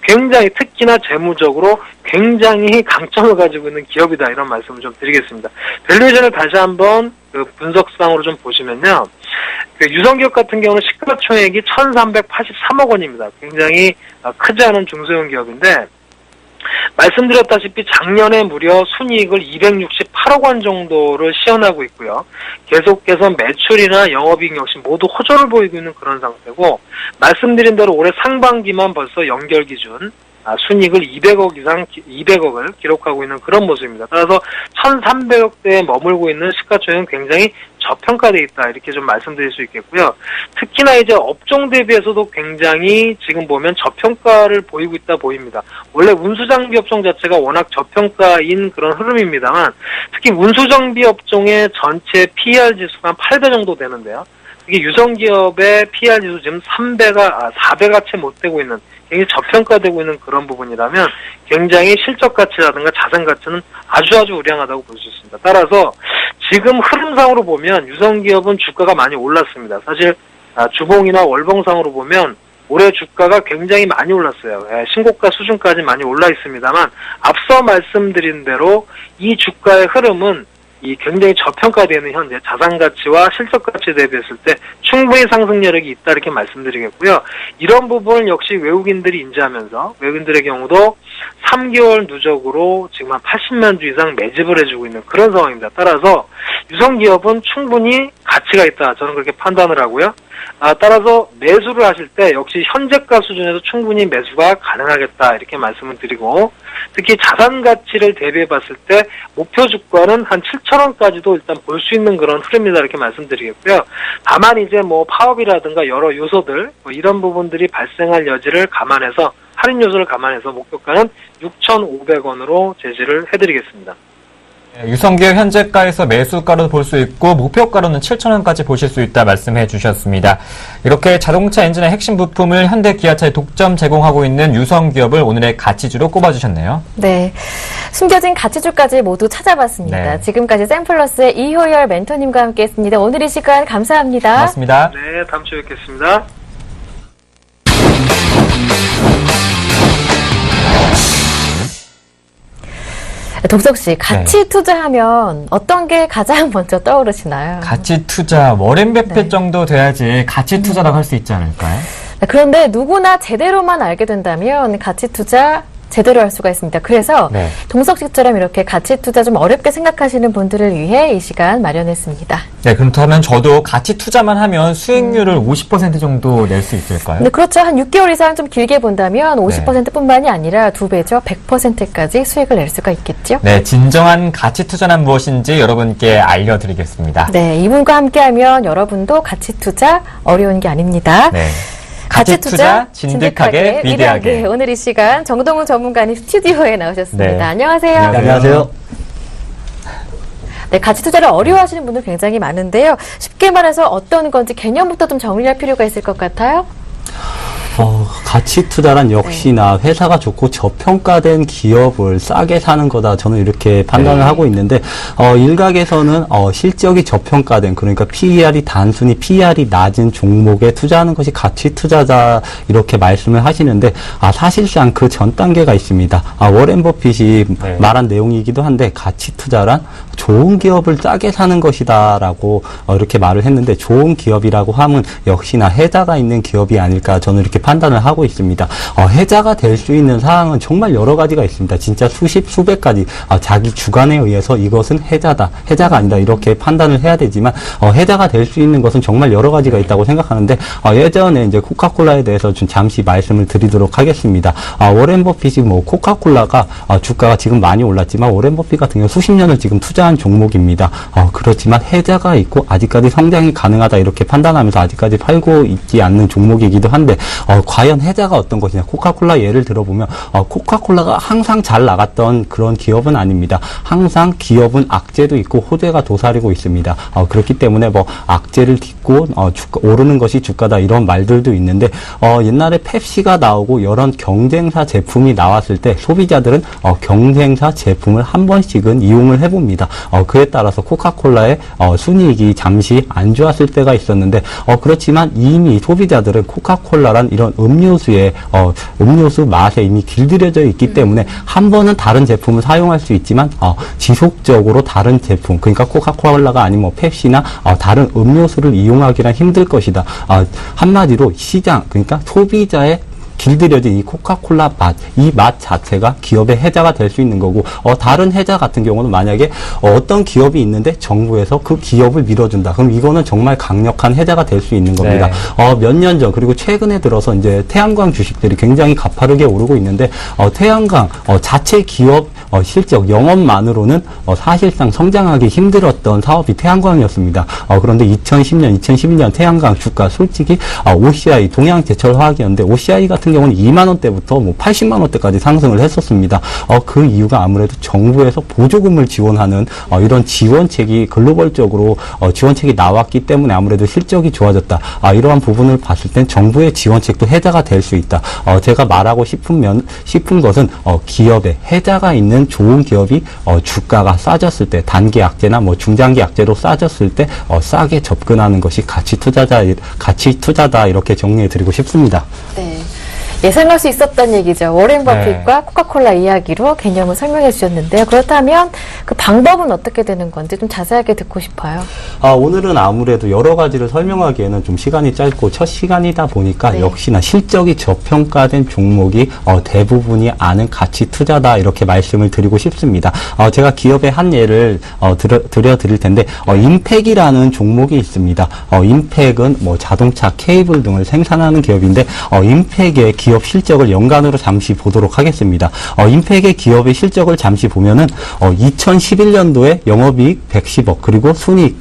굉장히 특히나 재무적으로 굉장히 강점을 가지고 있는 기업이다 이런 말씀을 좀 드리겠습니다. 밸류에이션을 다시 한번 그 분석상으로 좀 보시면요. 그 유성기업 같은 경우는 시가총액이 1,383억 원입니다. 굉장히 크지 않은 중소형 기업인데 말씀드렸다시피 작년에 무려 순이익을 268억 원 정도를 시현하고 있고요. 계속해서 매출이나 영업이익 역시 모두 호조를 보이고 있는 그런 상태고 말씀드린 대로 올해 상반기만 벌써 연결 기준 순이익을 200억을 기록하고 있는 그런 모습입니다. 따라서 1,300억대에 머물고 있는 시가총액은 굉장히 저평가되어 있다 이렇게 좀 말씀드릴 수 있겠고요. 특히나 이제 업종 대비해서도 굉장히 지금 보면 저평가를 보이고 있다 보입니다. 원래 운수장비 업종 자체가 워낙 저평가인 그런 흐름입니다만 특히 운수장비 업종의 전체 PER 지수가 한 8배 정도 되는데요. 이게 유성기업의 PER 지수 지금 4배가 채 못 되고 있는 굉장히 저평가되고 있는 그런 부분이라면 굉장히 실적 가치라든가 자산 가치는 아주 우량하다고 볼 수 있습니다. 따라서 지금 흐름상으로 보면 유성기업은 주가가 많이 올랐습니다. 사실 주봉이나 월봉상으로 보면 올해 주가가 굉장히 많이 올랐어요. 신고가 수준까지 많이 올라 있습니다만 앞서 말씀드린 대로 이 주가의 흐름은 이 굉장히 저평가되는 현재 자산 가치와 실적 가치 대비했을 때 충분히 상승 여력이 있다 이렇게 말씀드리겠고요. 이런 부분을 역시 외국인들이 인지하면서 외국인들의 경우도 3개월 누적으로 지금 한 80만 주 이상 매집을 해주고 있는 그런 상황입니다. 따라서 유성기업은 충분히 가치가 있다. 저는 그렇게 판단을 하고요. 따라서 매수를 하실 때 역시 현재가 수준에서 충분히 매수가 가능하겠다. 이렇게 말씀을 드리고, 특히 자산 가치를 대비해 봤을 때 목표 주가는 한 7,000원까지도 일단 볼 수 있는 그런 흐름이다. 이렇게 말씀드리겠고요. 다만 이제 뭐 파업이라든가 여러 요소들, 뭐 이런 부분들이 발생할 여지를 감안해서, 할인 요소를 감안해서 목표가는 6,500원으로 제시를 해드리겠습니다. 유성기업 현재가에서 매수가로 볼 수 있고 목표가로는 7,000원까지 보실 수 있다 말씀해 주셨습니다. 이렇게 자동차 엔진의 핵심 부품을 현대기아차에 독점 제공하고 있는 유성기업을 오늘의 가치주로 꼽아주셨네요. 네, 숨겨진 가치주까지 모두 찾아봤습니다. 네. 지금까지 샘플러스의 이효열 멘토님과 함께했습니다. 오늘 이 시간 감사합니다. 고맙습니다. 네, 다음 주에 뵙겠습니다. 독석 씨, 가치 투자하면 어떤 게 가장 먼저 떠오르시나요? 가치 투자, 워렌 버핏 네. 정도 돼야지 가치 투자라고 할 수 있지 않을까요? 그런데 누구나 제대로만 알게 된다면 가치 투자 제대로 할 수가 있습니다. 그래서 네. 동석 씨처럼 이렇게 가치 투자 좀 어렵게 생각하시는 분들을 위해 이 시간 마련했습니다. 네, 그렇다면 저도 가치 투자만 하면 수익률을 50% 정도 낼 수 있을까요? 근데 그렇죠. 한 6개월 이상 좀 길게 본다면 50%뿐만이 아니라 2배죠. 100%까지 수익을 낼 수가 있겠죠. 네, 진정한 가치 투자는 무엇인지 여러분께 알려드리겠습니다. 네, 이분과 함께하면 여러분도 가치 투자 어려운 게 아닙니다. 네. 가치 투자 진득하게 위대하게. 오늘 이 시간 정동훈 전문가님 스튜디오에 나오셨습니다. 네. 안녕하세요. 네, 안녕하세요. 네, 가치 투자를 어려워하시는 분들 굉장히 많은데요. 쉽게 말해서 어떤 건지 개념부터 좀 정리할 필요가 있을 것 같아요. 가치 투자란 역시나 회사가 좋고 저평가된 기업을 싸게 사는 거다. 저는 이렇게 판단을 하고 있는데, 일각에서는, 실적이 저평가된, 그러니까 PER이 단순히 PER이 낮은 종목에 투자하는 것이 가치 투자다. 이렇게 말씀을 하시는데, 사실상 그 전 단계가 있습니다. 워렌 버핏이 네. 말한 내용이기도 한데, 가치 투자란 좋은 기업을 싸게 사는 것이다라고 이렇게 말을 했는데, 좋은 기업이라고 하면 역시나 해자가 있는 기업이 아닐까 저는 이렇게 판단을 하고 있습니다. 해자가 될 수 있는 사항은 정말 여러 가지가 있습니다. 진짜 수백 가지 자기 주관에 의해서 이것은 해자다, 해자가 아니다 이렇게 판단을 해야 되지만 해자가 될 수 있는 것은 정말 여러 가지가 있다고 생각하는데 예전에 이제 코카콜라에 대해서 좀 잠시 말씀을 드리도록 하겠습니다. 워렌 버핏이 뭐 코카콜라가 주가가 지금 많이 올랐지만 워렌 버핏 같은 경우 수십 년을 지금 투자한 종목입니다. 그렇지만 해자가 있고 아직까지 성장이 가능하다 이렇게 판단하면서 아직까지 팔고 있지 않는 종목이기도 한데 과연 해자가 어떤 것이냐. 코카콜라 예를 들어보면 코카콜라가 항상 잘 나갔던 그런 기업은 아닙니다. 항상 기업은 악재도 있고 호재가 도사리고 있습니다. 그렇기 때문에 뭐 악재를 딛고 오르는 것이 주가다 이런 말들도 있는데 옛날에 펩시가 나오고 여러 경쟁사 제품이 나왔을 때 소비자들은 경쟁사 제품을 한 번씩은 이용을 해봅니다. 그에 따라서 코카콜라의 순이익이 잠시 안 좋았을 때가 있었는데 그렇지만 이미 소비자들은 코카콜라란 이런 음료수의 음료수 맛에 이미 길들여져 있기 때문에 한 번은 다른 제품을 사용할 수 있지만 지속적으로 다른 제품, 그러니까 코카콜라가 아니면 뭐 펩시나 다른 음료수를 이용하기란 힘들 것이다. 한마디로 시장, 그러니까 소비자의 길들여진 이 코카콜라 맛, 이 맛 자체가 기업의 해자가 될 수 있는 거고, 다른 해자 같은 경우는 만약에 어떤 기업이 있는데 정부에서 그 기업을 밀어준다. 그럼 이거는 정말 강력한 해자가 될 수 있는 겁니다. 네. 몇 년 전, 그리고 최근에 들어서 이제 태양광 주식들이 굉장히 가파르게 오르고 있는데, 태양광 자체 기업 실적, 영업만으로는 사실상 성장하기 힘들었던 사업이 태양광이었습니다. 그런데 2010년, 2012년 태양광 주가 솔직히 OCI, 동양제철화학이었는데 OCI 같은 경우는 2만 원대부터 뭐 80만 원대까지 상승을 했었습니다. 그 이유가 아무래도 정부에서 보조금을 지원하는 이런 지원책이 글로벌적으로 지원책이 나왔기 때문에 아무래도 실적이 좋아졌다. 이러한 부분을 봤을 땐 정부의 지원책도 해자가 될 수 있다. 제가 말하고 싶은 것은 기업에 해자가 있는 좋은 기업이 주가가 싸졌을 때, 단기 악재나 뭐 중장기 악재로 싸졌을 때 싸게 접근하는 것이 가치 투자다 이렇게 정리해 드리고 싶습니다. 네. 예상할 수 있었던 얘기죠. 워렌 버핏과 코카콜라 이야기로 개념을 설명해 주셨는데요. 그렇다면 그 방법은 어떻게 되는 건지 좀 자세하게 듣고 싶어요. 오늘은 아무래도 여러 가지를 설명하기에는 좀 시간이 짧고 첫 시간이다 보니까 역시나 실적이 저평가된 종목이 대부분이 아는 가치 투자다 이렇게 말씀을 드리고 싶습니다. 제가 기업의 한 예를 드릴 텐데 임팩이라는 종목이 있습니다. 임팩은 뭐 자동차 케이블 등을 생산하는 기업인데 임팩의 기업 실적을 연간으로 잠시 보도록 하겠습니다. 임팩의 기업의 실적을 잠시 보면은 2011년도에 영업이익 110억 그리고 순이익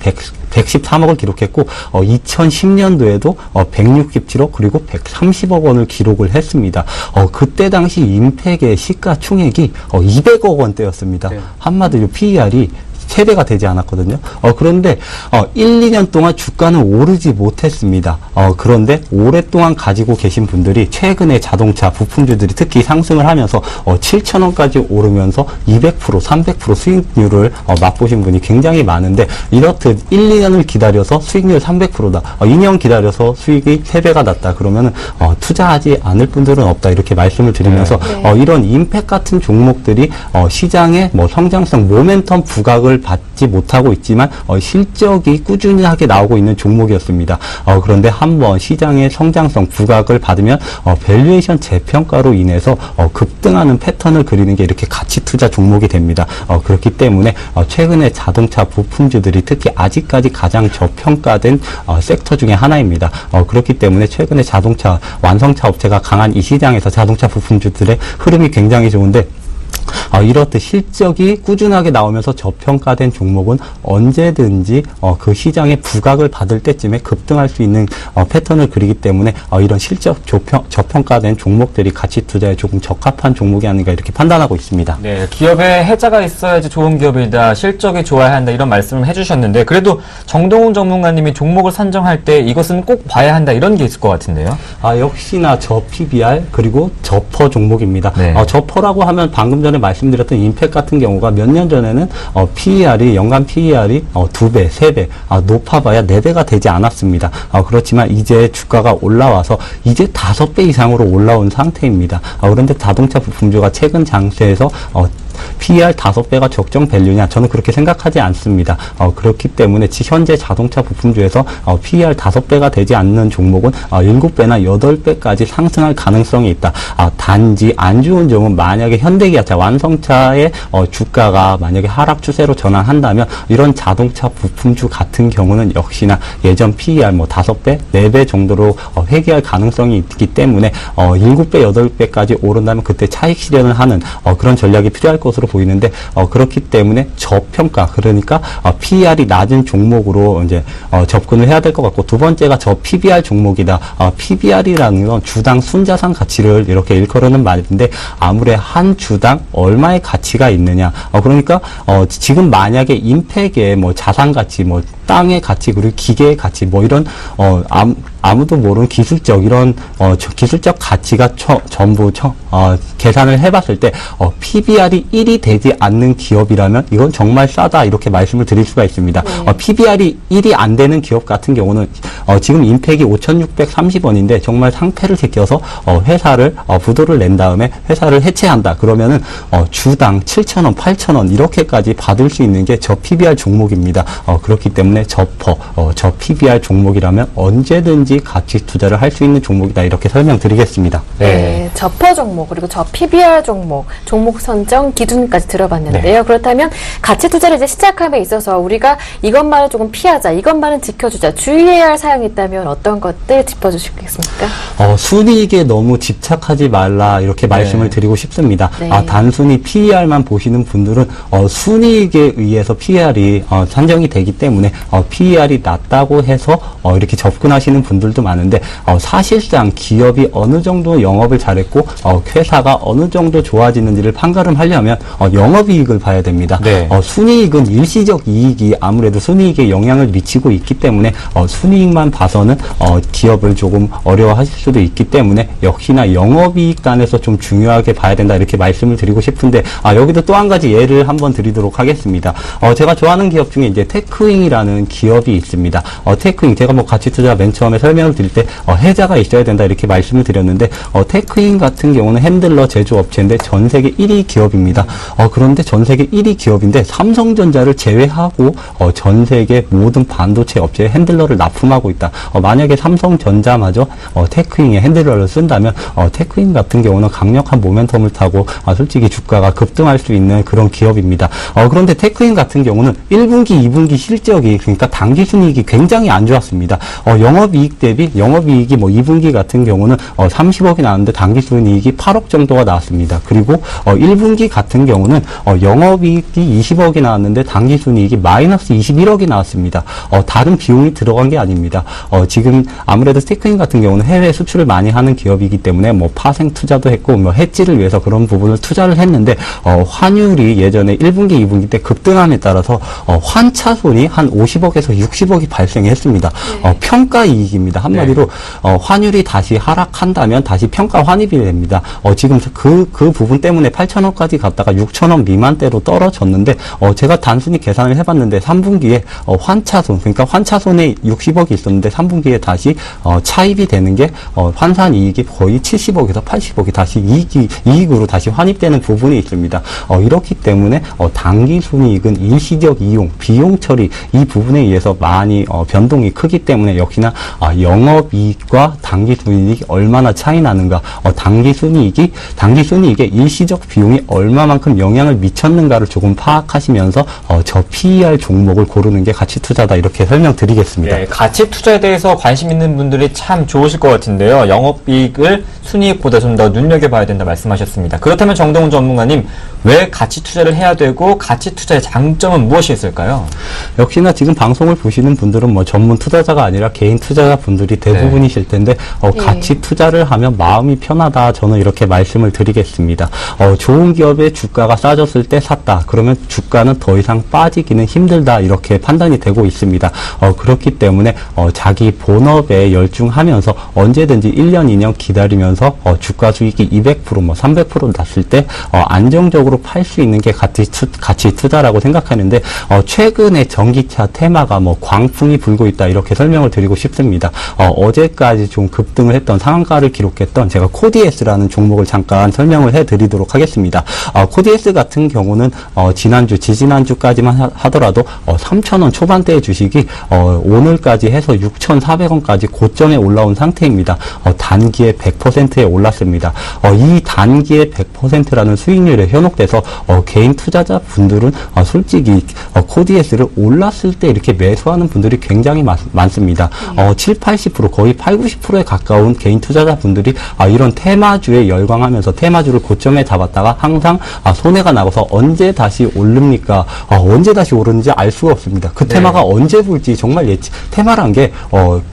113억을 기록했고 2010년도에도 167억 그리고 130억 원을 기록을 했습니다. 그때 당시 임팩의 시가총액이 200억 원대였습니다. 한마디로 PER이 3배가 되지 않았거든요. 그런데 1, 2년 동안 주가는 오르지 못했습니다. 그런데 오랫동안 가지고 계신 분들이 최근에 자동차 부품주들이 특히 상승을 하면서 7,000원까지 오르면서 200%, 300% 수익률을 맛보신 분이 굉장히 많은데 이렇듯 1, 2년을 기다려서 수익률 300%다. 2년 기다려서 수익이 3배가 났다. 그러면은 투자하지 않을 분들은 없다. 이렇게 말씀을 드리면서 이런 임팩 같은 종목들이 시장의 뭐 성장성, 모멘텀 부각을 받지 못하고 있지만 실적이 꾸준하게 나오고 있는 종목이었습니다. 그런데 한번 시장의 성장성 부각을 받으면 밸류에이션 재평가로 인해서 급등하는 패턴을 그리는 게 이렇게 가치 투자 종목이 됩니다. 그렇기 때문에 최근에 자동차 부품주들이 특히 아직까지 가장 저평가된 섹터 중에 하나입니다. 그렇기 때문에 최근에 자동차 완성차 업체가 강한 이 시장에서 자동차 부품주들의 흐름이 굉장히 좋은데 이렇듯 실적이 꾸준하게 나오면서 저평가된 종목은 언제든지 그 시장의 부각을 받을 때쯤에 급등할 수 있는 패턴을 그리기 때문에 이런 실적 저평가된 종목들이 가치 투자에 조금 적합한 종목이 아닌가 이렇게 판단하고 있습니다. 네, 기업에 해자가 있어야지 좋은 기업이다, 실적이 좋아야 한다 이런 말씀을 해주셨는데 그래도 정동훈 전문가님이 종목을 선정할 때 이것은 꼭 봐야 한다 이런 게 있을 것 같은데요. 역시나 저 PBR 그리고 저퍼 종목입니다. 네. 저퍼라고 하면 방금 전에 말씀드렸던 임팩 같은 경우가 몇 년 전에는 PER이 연간 PER이 2배, 3배 높아봐야 4배가 되지 않았습니다. 그렇지만 이제 주가가 올라와서 이제 5배 이상으로 올라온 상태입니다. 그런데 자동차 부품주가 최근 장세에서 PER 5배가 적정 밸류냐? 저는 그렇게 생각하지 않습니다. 그렇기 때문에 현재 자동차 부품주에서 PER 5배가 되지 않는 종목은 7배나 8배까지 상승할 가능성이 있다. 단지 안 좋은 점은 만약에 현대기아차 완성차의 주가가 만약에 하락 추세로 전환한다면 이런 자동차 부품주 같은 경우는 역시나 예전 PER 5배, 4배 정도로 회귀할 가능성이 있기 때문에 7배, 8배까지 오른다면 그때 차익 실현을 하는 그런 전략이 필요할 것으로 보이는데 그렇기 때문에 저평가 그러니까 PER이 낮은 종목으로 이제 접근을 해야 될 것 같고 두 번째가 저 PBR 종목이다. PBR이라는 건 주당 순자산 가치를 이렇게 일컬어는 말인데 아무래 한 주당 얼마의 가치가 있느냐. 그러니까 지금 만약에 임팩의 뭐 자산 가치 뭐 땅의 가치 그리고 기계의 가치 뭐 이런 아무도 모르는 기술적 이런 기술적 가치가 전부 계산을 해봤을 때 PBR이 1이 되지 않는 기업이라면 이건 정말 싸다 이렇게 말씀을 드릴 수가 있습니다. PBR이 1이 안 되는 기업 같은 경우는 지금 임팩이 5,630원인데 정말 상패를 제껴서 회사를 부도를 낸 다음에 회사를 해체한다. 그러면은 주당 7,000원, 8,000원 이렇게까지 받을 수 있는 게 저 PBR 종목입니다. 그렇기 때문에 저 PBR 종목이라면 언제든지 가치 투자를 할 수 있는 종목이다 이렇게 설명드리겠습니다. 네, 저퍼 종목 그리고 저 PBR 종목 선정 기준까지 들어봤는데요. 그렇다면 가치 투자를 이제 시작함에 있어서 우리가 이것만은 조금 피하자, 이것만은 지켜주자, 주의해야 할 사항이 있다면 어떤 것들 짚어주시겠습니까? 순이익에 너무 집착하지 말라 이렇게 말씀을 드리고 싶습니다. 단순히 PER만 보시는 분들은 순이익에 의해서 PER이 산정이 되기 때문에 PER이 낮다고 해서 이렇게 접근하시는 분들도 많은데 사실상 기업이 어느 정도 영업을 잘했고 회사가 어느 정도 좋아지는지를 판가름하려면 영업이익을 봐야 됩니다. 순이익은 일시적 이익이 아무래도 순이익에 영향을 미치고 있기 때문에 순이익만 봐서는 기업을 조금 어려워하실 수도 있기 때문에 역시나 영업이익 단에서 좀 중요하게 봐야 된다 이렇게 말씀을 드리고 싶은데 여기도 또 한 가지 예를 한번 드리도록 하겠습니다. 제가 좋아하는 기업 중에 이제 테크윙이라는 있는 기업이 있습니다. 테크인, 제가 뭐 가치 투자 맨 처음에 설명을 드릴 때 해자가 있어야 된다 이렇게 말씀을 드렸는데 테크인 같은 경우는 핸들러 제조업체인데 전 세계 1위 기업입니다. 그런데 전 세계 1위 기업인데 삼성전자를 제외하고 전 세계 모든 반도체 업체에 핸들러를 납품하고 있다. 만약에 삼성전자마저 테크인의 핸들러를 쓴다면 테크인 같은 경우는 강력한 모멘텀을 타고 솔직히 주가가 급등할 수 있는 그런 기업입니다. 그런데 테크인 같은 경우는 1분기, 2분기 실적이 그러니까 당기순이익이 굉장히 안 좋았습니다. 영업이익 대비 영업이익이 뭐 2분기 같은 경우는 30억이 나왔는데 당기순이익이 8억 정도가 나왔습니다. 그리고 1분기 같은 경우는 영업이익이 20억이 나왔는데 당기순이익이 마이너스 21억이 나왔습니다. 다른 비용이 들어간 게 아닙니다. 지금 아무래도 테크인 같은 경우는 해외 수출을 많이 하는 기업이기 때문에 뭐 파생 투자도 했고 뭐 해지를 위해서 그런 부분을 투자를 했는데 환율이 예전에 1분기, 2분기 때 급등함에 따라서 환차손이 한 50억에서 60억이 발생했습니다. 평가이익입니다. 한마디로 환율이 다시 하락한다면 다시 평가 환입이 됩니다. 지금 그 부분 때문에 8천원까지 갔다가 6천원 미만대로 떨어졌는데 제가 단순히 계산을 해봤는데 3분기에 환차손, 그러니까 환차손에 60억이 있었는데 3분기에 다시 차입이 되는 게 환산이익이 거의 70억에서 80억이 다시 이익으로 다시 환입되는 부분이 있습니다. 이렇기 때문에 당기순이익은 일시적 이용, 비용 처리 이 부분에 의해서 많이 변동이 크기 때문에 역시나 영업이익과 당기순이익이 얼마나 차이 나는가, 당기순이익의 일시적 비용이 얼마만큼 영향을 미쳤는가를 조금 파악하시면서 저 PER 종목을 고르는 게 가치 투자다 이렇게 설명드리겠습니다. 네, 가치 투자에 대해서 관심 있는 분들이 참 좋으실 것 같은데요. 영업이익을 순이익보다 좀 더 눈여겨봐야 된다 말씀하셨습니다. 그렇다면 정동훈 전문가님, 왜 가치 투자를 해야 되고 가치 투자의 장점은 무엇이 있을까요? 역시나 지금 방송을 보시는 분들은 뭐 전문 투자자가 아니라 개인 투자자 분들이 대부분이실 텐데 가치 투자를 하면 마음이 편하다, 저는 이렇게 말씀을 드리겠습니다. 좋은 기업의 주가가 싸졌을 때 샀다. 그러면 주가는 더 이상 빠지기는 힘들다, 이렇게 판단이 되고 있습니다. 그렇기 때문에 자기 본업에 열중하면서 언제든지 1년, 2년 기다리면서 주가 수익이 200%, 뭐 300% 났을 때 안정적으로 팔 수 있는 게 가치 투자라고 생각하는데 최근에 전기차 테마가 뭐 광풍이 불고 있다 이렇게 설명을 드리고 싶습니다. 어제까지 좀 급등을 했던 상한가를 기록했던 제가 코디에스라는 종목을 잠깐 설명을 해드리도록 하겠습니다. 코디에스 같은 경우는 지지난주까지만 하더라도 3,000원 초반대의 주식이 오늘까지 해서 6,400원까지 고점에 올라온 상태입니다. 단기에 100%에 올랐습니다. 이 단기에 100%라는 수익률에 현혹돼서 개인 투자자 분들은 솔직히 코디에스를 올랐을 때 이렇게 매수하는 분들이 굉장히 많습니다. 7, 80% 거의 8, 90%에 가까운 개인 투자자 분들이 이런 테마주에 열광하면서 테마주를 고점에 잡았다가 항상 손해가 나고서 언제 다시 오릅니까? 언제 다시 오르는지 알 수가 없습니다. 그 테마가 언제 불지 정말 테마란 게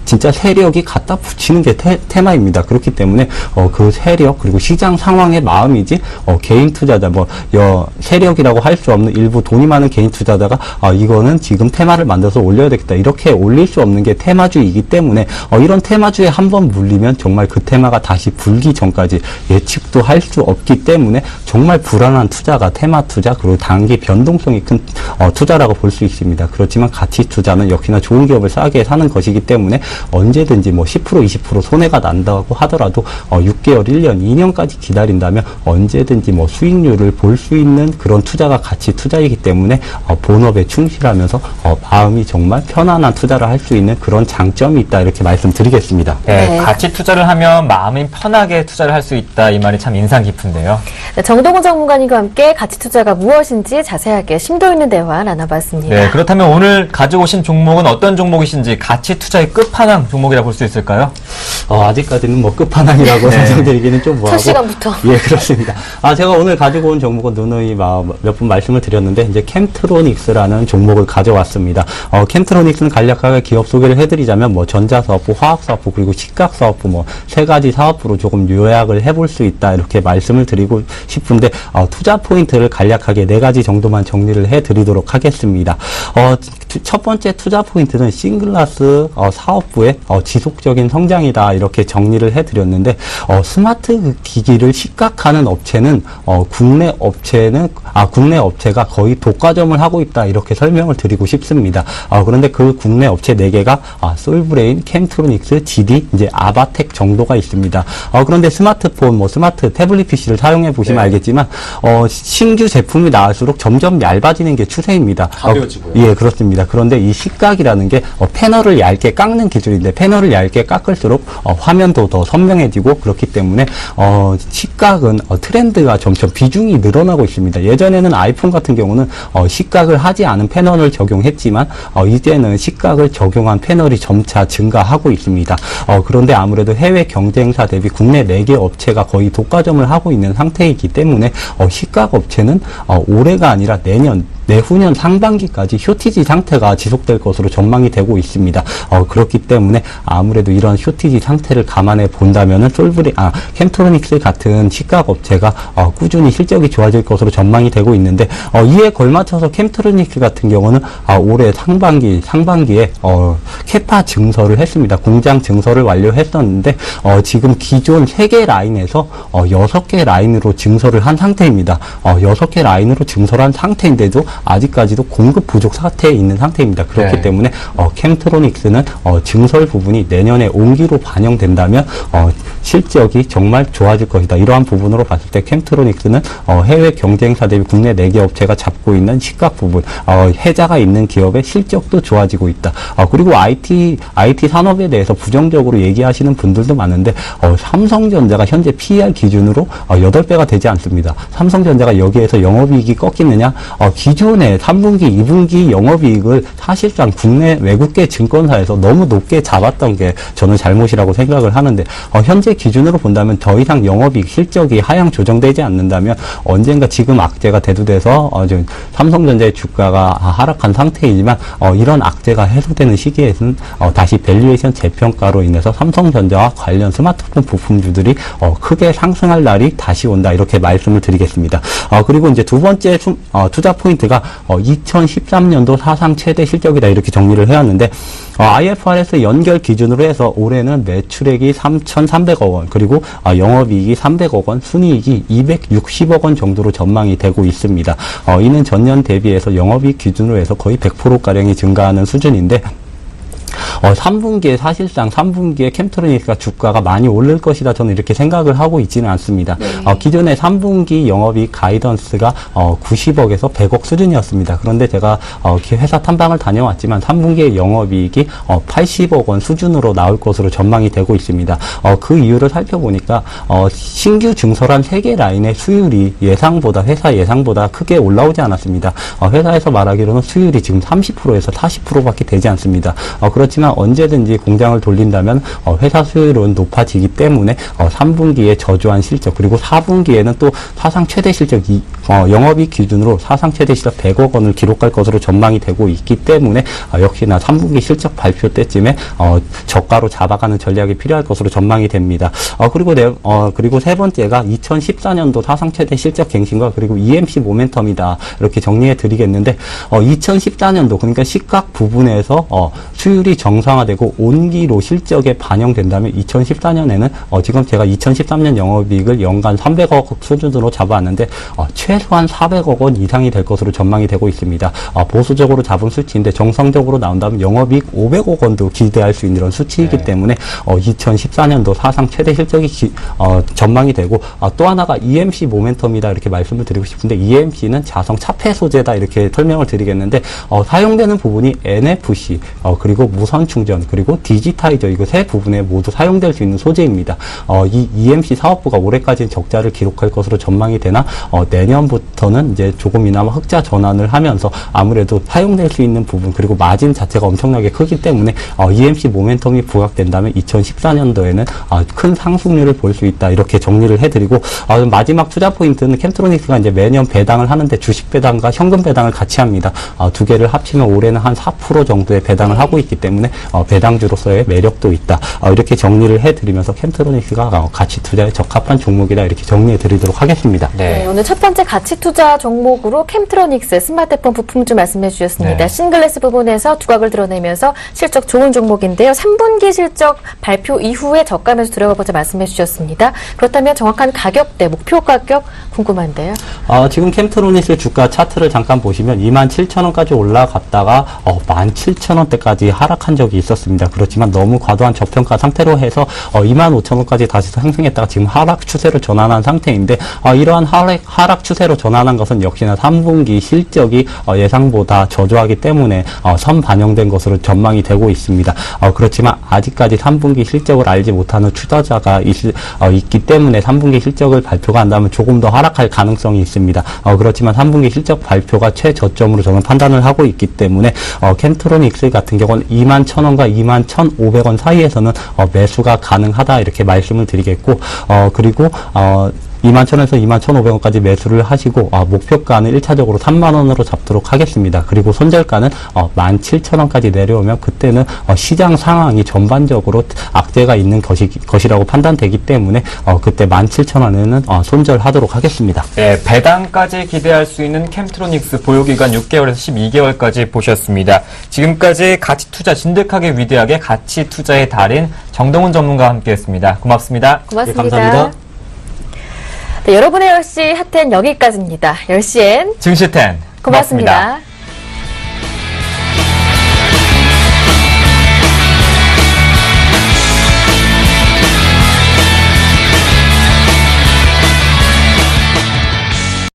진짜 세력이 갖다 붙이는 게 테마입니다. 그렇기 때문에 그 세력 그리고 시장 상황의 마음이지 개인 투자자 세력이라고 할 수 없는 일부 돈이 많은 개인 투자자가 이거는 지금 테마를 만들어서 올려야 되겠다 이렇게 올릴 수 없는 게 테마주이기 때문에 이런 테마주에 한번 물리면 정말 그 테마가 다시 불기 전까지 예측도 할 수 없기 때문에 정말 불안한 투자가 테마 투자 그리고 단기 변동성이 큰 투자라고 볼 수 있습니다. 그렇지만 가치 투자는 역시나 좋은 기업을 싸게 사는 것이기 때문에 언제든지 뭐 10% 20% 손해가 난다고 하더라도 6개월 1년 2년까지 기다린다면 언제든지 뭐 수익률을 볼 수 있는 그런 투자가 가치 투자이기 때문에 본업에 충실하면서 마음이 정말 편안한 투자를 할 수 있는 그런 장점이 있다 이렇게 말씀드리겠습니다. 네, 가치 투자를 하면 마음이 편하게 투자를 할 수 있다 이 말이 참 인상 깊은데요. 네, 정동훈 전문가님과 함께 가치 투자가 무엇인지 자세하게 심도 있는 대화 나눠봤습니다. 네, 그렇다면 오늘 가지고 오신 종목은 어떤 종목이신지 가치 투자의 끝판왕 종목이라 볼 수 있을까요? 아직까지는 뭐 끝판왕이라고 설명드리기는 좀 뭐하고. 첫 시간부터. 예, 그렇습니다. 제가 오늘 가지고 온 종목은 누누이 몇 분 말씀을 드렸는데, 이제 캠트로닉스라는 종목을 가져왔습니다. 캠트로닉스는 간략하게 기업 소개를 해드리자면, 뭐 전자사업부, 화학사업부, 그리고 식각사업부, 뭐 세 가지 사업부로 조금 요약을 해볼 수 있다, 이렇게 말씀을 드리고 싶은데, 투자 포인트를 간략하게 네 가지 정도만 정리를 해드리도록 하겠습니다. 첫 번째 투자 포인트는 싱글라스 사업부의 지속적인 성장이다 이렇게 정리를 해드렸는데 스마트 기기를 시각하는 업체는 국내 업체가 거의 독과점을 하고 있다 이렇게 설명을 드리고 싶습니다. 그런데 그 국내 업체 4개가 솔브레인, 캠트로닉스, GD, 이제 아바텍 정도가 있습니다. 그런데 스마트폰, 스마트 태블릿 PC를 사용해 보시면 알겠지만 신규 제품이 나올수록 점점 얇아지는 게 추세입니다. 가벼워지고요. 예, 그렇습니다. 그런데 이 시각이라는 게 패널을 얇게 깎는 기술인데 패널을 얇게 깎을수록 화면도 더 선명해지고 그렇기 때문에 시각은 트렌드가 점점 비중이 늘어나고 있습니다. 예전에는 아이폰 같은 경우는 시각을 하지 않은 패널을 적용했지만 이제는 시각을 적용한 패널이 점차 증가하고 있습니다. 그런데 아무래도 해외 경쟁사 대비 국내 4개 업체가 거의 독과점을 하고 있는 상태이기 때문에 시각 업체는 올해가 아니라 내후년 상반기까지 쇼티지 상태가 지속될 것으로 전망이 되고 있습니다. 그렇기 때문에 아무래도 이런 쇼티지 상태를 감안해 본다면은 캠트로닉스 같은 시각 업체가 꾸준히 실적이 좋아질 것으로 전망이 되고 있는데 이에 걸맞춰서 캠트로닉스 같은 경우는 올해 상반기에 캐파 증설을 했습니다. 공장 증설을 완료했었는데 지금 기존 3개 라인에서 6개 라인으로 증설을 한 상태입니다. 6개 라인으로 증설한 상태인데도 아직까지도 공급 부족 상태에 있는 상태입니다. 그렇기 때문에 캠트로닉스는 증설 부분이 내년에 온기로 반영된다면 실적이 정말 좋아질 것이다. 이러한 부분으로 봤을 때 캠트로닉스는 해외 경쟁사 대비 국내 4개 업체가 잡고 있는 시각 부분, 해자가 있는 기업의 실적도 좋아지고 있다. 그리고 IT 산업에 대해서 부정적으로 얘기하시는 분들도 많은데 삼성전자가 현재 PER 기준으로 8배가 되지 않습니다. 삼성전자가 여기에서 영업이익이 꺾이느냐? 기존에 3분기, 2분기 영업이익을 사실상 국내 외국계 증권사에서 너무 높게 잡았던 게 저는 잘못이라고 생각을 하는데 현재 기준으로 본다면 더 이상 영업이익 실적이 하향 조정되지 않는다면 언젠가 지금 악재가 대두돼서 삼성전자의 주가가 하락한 상태이지만 이런 악재가 해소되는 시기에는 다시 밸류에이션 재평가로 인해서 삼성전자와 관련 스마트폰 부품주들이 크게 상승할 날이 다시 온다 이렇게 말씀을 드리겠습니다. 그리고 이제 두 번째 투자 포인트가 2013년도 사상 최대 실적이다 이렇게 정리를 해왔는데 IFRS 연결 기준으로 해서 올해는 매출액이 3,300억 원 그리고 영업이익이 300억 원, 순이익이 260억 원 정도로 전망이 되고 있습니다. 이는 전년 대비해서 영업이익 기준으로 해서 거의 100%가량이 증가하는 수준인데 3분기에 사실상 3분기에 캠트로닉스가 주가가 많이 오를 것이다 저는 이렇게 생각을 하고 있지는 않습니다. 기존에 3분기 영업이익 가이던스가 90억에서 100억 수준이었습니다. 그런데 제가 회사 탐방을 다녀왔지만 3분기에 영업이익이 80억 원 수준으로 나올 것으로 전망이 되고 있습니다. 그 이유를 살펴보니까 신규 증설한 3개 라인의 수율이 회사 예상보다 크게 올라오지 않았습니다. 회사에서 말하기로는 수율이 지금 30%에서 40%밖에 되지 않습니다. 그렇지만 언제든지 공장을 돌린다면 회사 수율은 높아지기 때문에 3분기에 저조한 실적 그리고 4분기에는 또 사상 최대 실적 영업이익 기준으로 사상 최대 실적 100억 원을 기록할 것으로 전망이 되고 있기 때문에 역시나 3분기 실적 발표 때쯤에 저가로 잡아가는 전략이 필요할 것으로 전망이 됩니다. 그리고 세 번째가 2014년도 사상 최대 실적 갱신과 그리고 EMC 모멘텀이다 이렇게 정리해 드리겠는데 2014년도 그러니까 시각 부분에서 수율이 정상화되고 온기로 실적에 반영된다면 2014년에는 지금 제가 2013년 영업이익을 연간 300억 수준으로 잡아왔는데 최소한 400억 원 이상이 될 것으로 전망이 되고 있습니다. 보수적으로 잡은 수치인데 정상적으로 나온다면 영업이익 500억 원도 기대할 수 있는 이런 수치이기 때문에 2014년도 사상 최대 실적이 전망이 되고 또 하나가 EMC 모멘텀이다 이렇게 말씀을 드리고 싶은데 EMC는 자성 차폐 소재다 이렇게 설명을 드리겠는데 사용되는 부분이 NFC 그리고 무선 충전 그리고 디지타이저 이거 세 부분에 모두 사용될 수 있는 소재입니다. 이 EMC 사업부가 올해까지는 적자를 기록할 것으로 전망이 되나 내년부터는 이제 조금이나마 흑자 전환을 하면서 아무래도 사용될 수 있는 부분 그리고 마진 자체가 엄청나게 크기 때문에 EMC 모멘텀이 부각된다면 2014년도에는 큰 상승률을 볼 수 있다 이렇게 정리를 해드리고 마지막 투자 포인트는 캠트로닉스가 이제 매년 배당을 하는데 주식 배당과 현금 배당을 같이 합니다. 두 개를 합치면 올해는 한 4% 정도의 배당을 하고 있기 때문에 때문에 배당주로서의 매력도 있다. 이렇게 정리를 해드리면서 캠트로닉스가 가치 투자에 적합한 종목이다. 이렇게 정리해드리도록 하겠습니다. 네, 오늘 첫 번째 가치 투자 종목으로 캠트로닉스 스마트폰 부품주 말씀해 주셨습니다. 네. 싱글레스 부분에서 두각을 드러내면서 실적 좋은 종목인데요. 3분기 실적 발표 이후에 저가 매수 들어가보자 말씀해 주셨습니다. 그렇다면 정확한 가격대, 목표 가격 궁금한데요. 지금 캠트로닉스 주가 차트를 잠깐 보시면 27,000원까지 올라갔다가 17,000원대까지 하락한 적이 있었습니다. 그렇지만 너무 과도한 저평가 상태로 해서 25,000원까지 다시 상승했다가 지금 하락 추세로 전환한 상태인데 이러한 하락 추세로 전환한 것은 역시나 3분기 실적이 예상보다 저조하기 때문에 선 반영된 것으로 전망이 되고 있습니다. 그렇지만 아직까지 3분기 실적을 알지 못하는 투자자가 있기 때문에 3분기 실적을 발표가 한다면 조금 더 하락할 가능성이 있습니다. 그렇지만 3분기 실적 발표가 최저점으로 저는 판단을 하고 있기 때문에 캠트로닉스 같은 경우는 21,000원과 21,500원 사이에서는 매수가 가능하다 이렇게 말씀을 드리겠고 그리고 21,000원에서 21,500원까지 매수를 하시고 목표가는 1차적으로 3만원으로 잡도록 하겠습니다. 그리고 손절가는 17,000원까지 내려오면 그때는 시장 상황이 전반적으로 악재가 있는 것이라고 판단되기 때문에 그때 17,000원에는 손절하도록 하겠습니다. 네, 배당까지 기대할 수 있는 캠트로닉스 보유기간 6개월에서 12개월까지 보셨습니다. 지금까지 가치투자 진득하게 위대하게 가치투자의 달인 정동훈 전문가와 함께했습니다. 고맙습니다. 고맙습니다. 네, 감사합니다. 네, 여러분의 10시 핫텐 여기까지입니다. 10시엔 증시텐 고맙습니다.